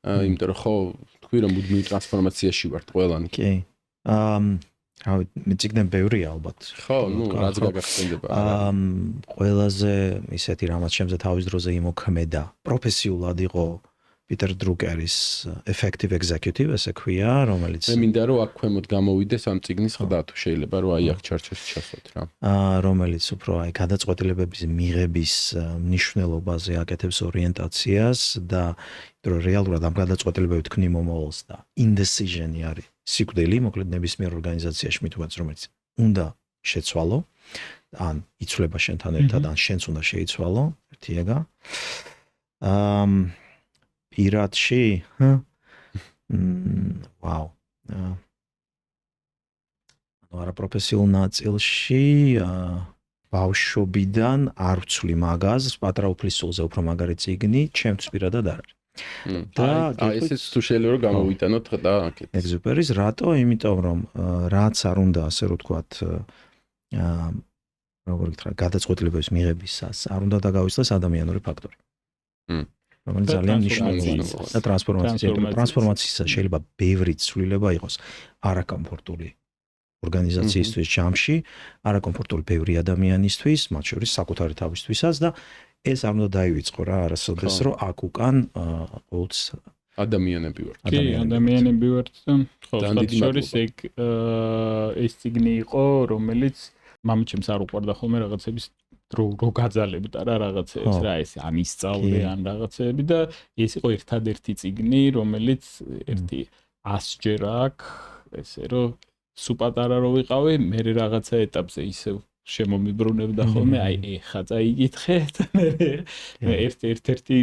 იმიტომ რომ ხო თქვი რომ მუდმივ ტრანსფორმაციაში ვართ ყველანი. კი. რავი, მეციგნებ ბევრია ალბათ. ხო, ნუ რაც გაგახსენდება. ყველაზე ისეთი რამაც შემზე თავის დროზე იმოქმედა. პროფესიულად იყო პიტერ დრუკერის effective executive, ესე ქვია, რომელიც მე მინდა რომ აქ ქვემოთ გამოვიდეს ამ წიგნის ხდა თუ შეიძლება რომ აი აქ ჩარჩოში ჩასვათ რა. რომელიც უფრო აი გადაწყვეტილებების მიღების მნიშვნელობაზე აკეთებს ორიენტაციას და რომ რეალურად ამ გადაწყვეტილებებით თქვი მომავალს და indecision-ი არის სიკვდილი, მოკლედ ნებისმიერ ორგანიზაციაში მithubat რომელიც უნდა შეცვალო, ან იცვლება შენთან ერთად, ან შენც უნდა შეიცვალო, ერთი ეგა. პირადში ვაუ. ანუ არა პროფესიულ ნაწილში ბავშვობიდან არ ვცვლი მაგაზს, პატარა უფლისწულზე უფრო მაგარი წიგნი, ჩემთვის პირადად არ არის. და ესეც თუ შეიძლება რომ გამოვიტანოთ და აქეთ. ეგზუპერის რატო? იმიტომ რომ რაც არ უნდა ასე რომ ვთქვათ როგორ გითხრა, გადაწყვეტილებების მიღებისას არ უნდა დაგავიწყდეს ადამიანური ფაქტორი. რომელიც ძალიან მნიშვნელოვანია და ტრანსფორმაციისა შეიძლება ბევრი ცვლილება იყოს არაკომფორტული ორგანიზაციისთვის ჯამში, არაკომფორტული ბევრი ადამიანისთვის, მათ შორის საკუთარი თავისთვისაც და ეს არ უნდა დაივიწყო რა არასოდეს რომ აქ უკან ყოველთვის ადამიანები ვართ. კი, ადამიანები ვართ და ხო, შორის ეს ციგნი იყო, რომელიც მამაჩემს არ უყვარდა ხოლმე რაღაცების რო გაძალებდა რა რაღაცებს რა ეს ან ისწავლე ან რაღაცები და ეს იყო ერთადერთი წიგნი რომელიც ერთი 100 ჯერ აქვს ესე რომ სუპატარა რო ვიყავი მე რაღაცა ეტაპზე ისევ შემომიბრუნებდა ხოლმე აი ეხა წაიკითხეთ მე ერთ-ერთი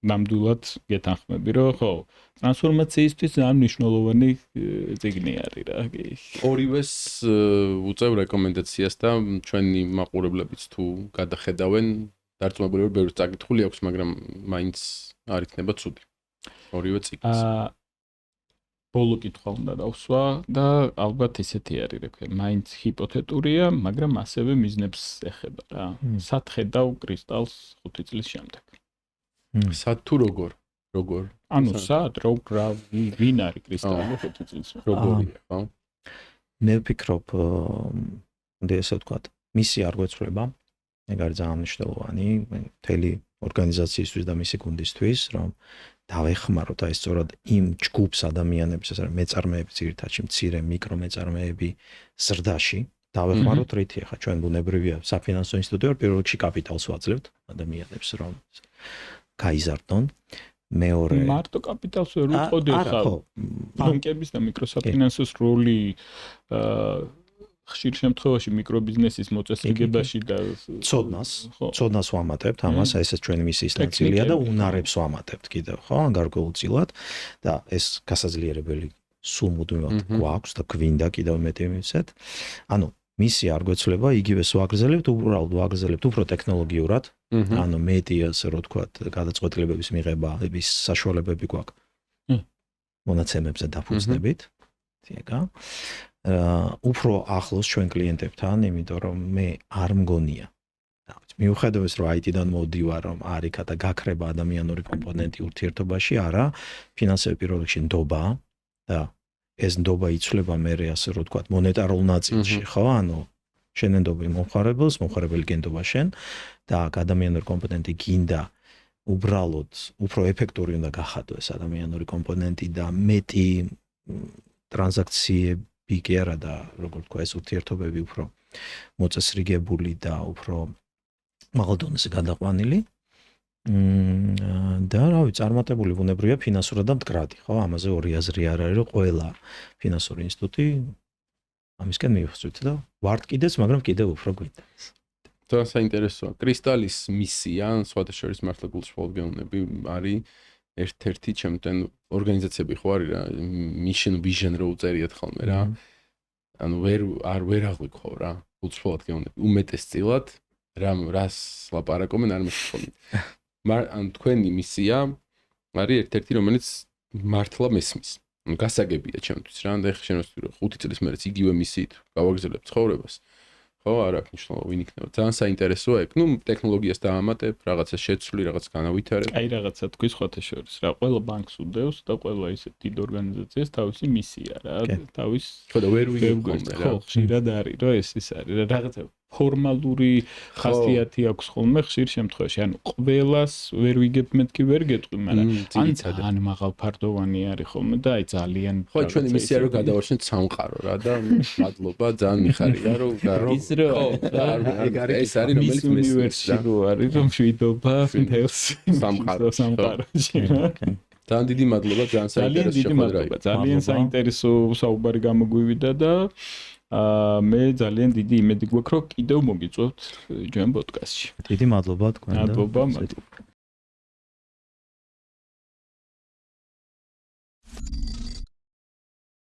ნამდვილად გეთანხმები რომ ხო ტრანსფორმაციისთვის ძალიან მნიშვნელოვანი წიგნი არის რა კი ორივეს უწევ რეკომენდაციას და ჩვენი მაყურებლებიც თუ გადახედავენ დარწმუნებული ვარ ბევრს წაკითხული აქვს მაგრამ მაინც არ იქნება ცუდი ორივე წიგნის ბოლო კითხვა უნდა დავსვა და ალბათ ისეთი არის რა ქვია მაინც ჰიპოთეტურია მაგრამ ასევე მიზნებს ეხება რა სად ხედავ კრისტალს 5 წლის შემდეგ სად თუ როგორ ანუ სად ვინ არის კრისტალი 5 წლის როგორია ხო მე ვფიქრობ უნდა ესე ვთქვათ მისი არ გვეცვლება ეგ არის ძალიან მნიშვნელოვანი მთელი ორგანიზაციისთვის და მისი გუნდისთვის რომ დავეხმაროთ აი სწორად იმ ჯგუფს ადამიანებს ეს არის მეწარმეები ძირითადში მცირე მიკრო მეწარმეები ზრდაში დავეხმაროთ რითი ახლა ჩვენ ბუნებრივია საფინანსო ინსტიტუტი ვარ პირველ რიგში კაპიტალს ვაძლევთ ადამიანებს რომ გაიზარდონ მეორე მარტო კაპიტალს ვერ უყოდი ხა ბანკების და მიკროსაფინანსოს როლი ხშირ შემთხვევაში მიკრობიზნესის მოწესრიგებაში და ცოდნას ვამატებთ ამას ესეც ჩვენი მისიის ნაწილია და უნარებს ვამატებთ კიდევ ხო გარკვეულწილად და ეს გასაძლიერებელი სულ მუდმივად გვაქვს და გვინდა კიდევ მეტი მიცეთ ანუ მისი არ გვეცვლება იგივეს ვაგრძელებთ უბრალოდ ვაგრძელებთ უფრო ტექნოლოგიურად ანუ მეტი ასე რომ ვთქვათ გადაწყვეტილებების მიღების საშუალებები გვაქვს მონაცემებზე დაფუძნებით ეგა უფრო ახლოს ჩვენ კლიენტებთან, იმიტომ რომ მე არ მგონია. მიუხედავად რომ IT-დან მოდივარ, რომ არ იქა და გაქრება ადამიანური კომპონენტი ურთიერთობაში, არა, ფინანსები პირველ რიგში ნდობა და ეს ნდობა იცვლება მე ასე რომ ვთქვათ მონეტარულ ნაწილში, ხო? ანუ შენენდობი მომხარებელი გენდობა შენ და ადამიანური კომპონენტი გინდა უბრალოდ უფრო ეფექტური უნდა გახადო ეს ადამიანური კომპონენტი და მეტი ტრანზაქციები ბიგი არა და როგორ თქვა ეს ურთიერთობები უფრო მოწესრიგებული და უფრო მაღალ დონეზე გადაყვანილი. და რავი, წარმატებული ბუნებრივია ფინანსურად და მდგრადი, ხო? ამაზე ორი აზრი არ არის, რომ ყველა ფინანსური ინსტიტუტი ამისკენ მიიღწევთ და ვართ კიდეც, მაგრამ კიდევ უფრო გვინდა. და საინტერესოა. კრისტალის მისია, სხვათა შორის მართლა გულშვილობ გეუბნები, არის ერთ-ერთი ჩემთან ორგანიზაციები ხო არის რა, mission vision რო უწერიათ ხოლმე რა. ანუ ვერ აღვიქო რა, გულშვილობ გეუბნები. უმეტესწილად რას ლაპარაკობენ არ მეხსოვს. ან თქვენი მისია არის ერთ-ერთი რომელიც მართლა მესმის. ანუ გასაგებია ჩემთვის რა, და შენ ვთქვი 5 წლის მერე იგივე მისიით გავაგრძელებ ცხოვრებას. ხო, არ აქვს მნიშვნელობა ვინ იქნება. ძალიან საინტერესოა ეგ. ტექნოლოგიას დაამატებ, რაღაცა შეცვლი, რაღაც განავითარებ. აი რაღაცა თქვი სხვათა შორის რა, ყველა ბანკს უდევს და ყველა ისეთ დიდ ორგანიზაციას თავისი მისია რა, თავის ხო და ვერ ვიგებ რა. ხო, ხშირად არის, რომ ეს არის რა, რაღაცა ფორმალური ხასიათი აქვს ხოლმე ხშირ შემთხვევაში. ანუ ყველას ვერ ვიგებ მეთქი ვერ გეტყვი, მაგრამ ან მაღალ ფარდოვანი არის ხოლმე და აი ძალიან ხო, ჩვენი მისია რომ გადავარჩენთ სამყარო რა და მადლობა, ძალიან მიხარია რომ ეს არის რომელიც უნივერსიტეტი რო არის რომ შვიდობა მთელს სამყაროში. ძალიან დიდი მადლობა, ძალიან საინტერესო შეხვედრა. ძალიან საინტერესო საუბარი გამოგვივიდა და მე ძალიან დიდი იმედი გვაქვს რომ კიდევ მოგიწვევთ ჩვენ პოდკასტში. დიდი მადლობა თქვენ და მადლობა.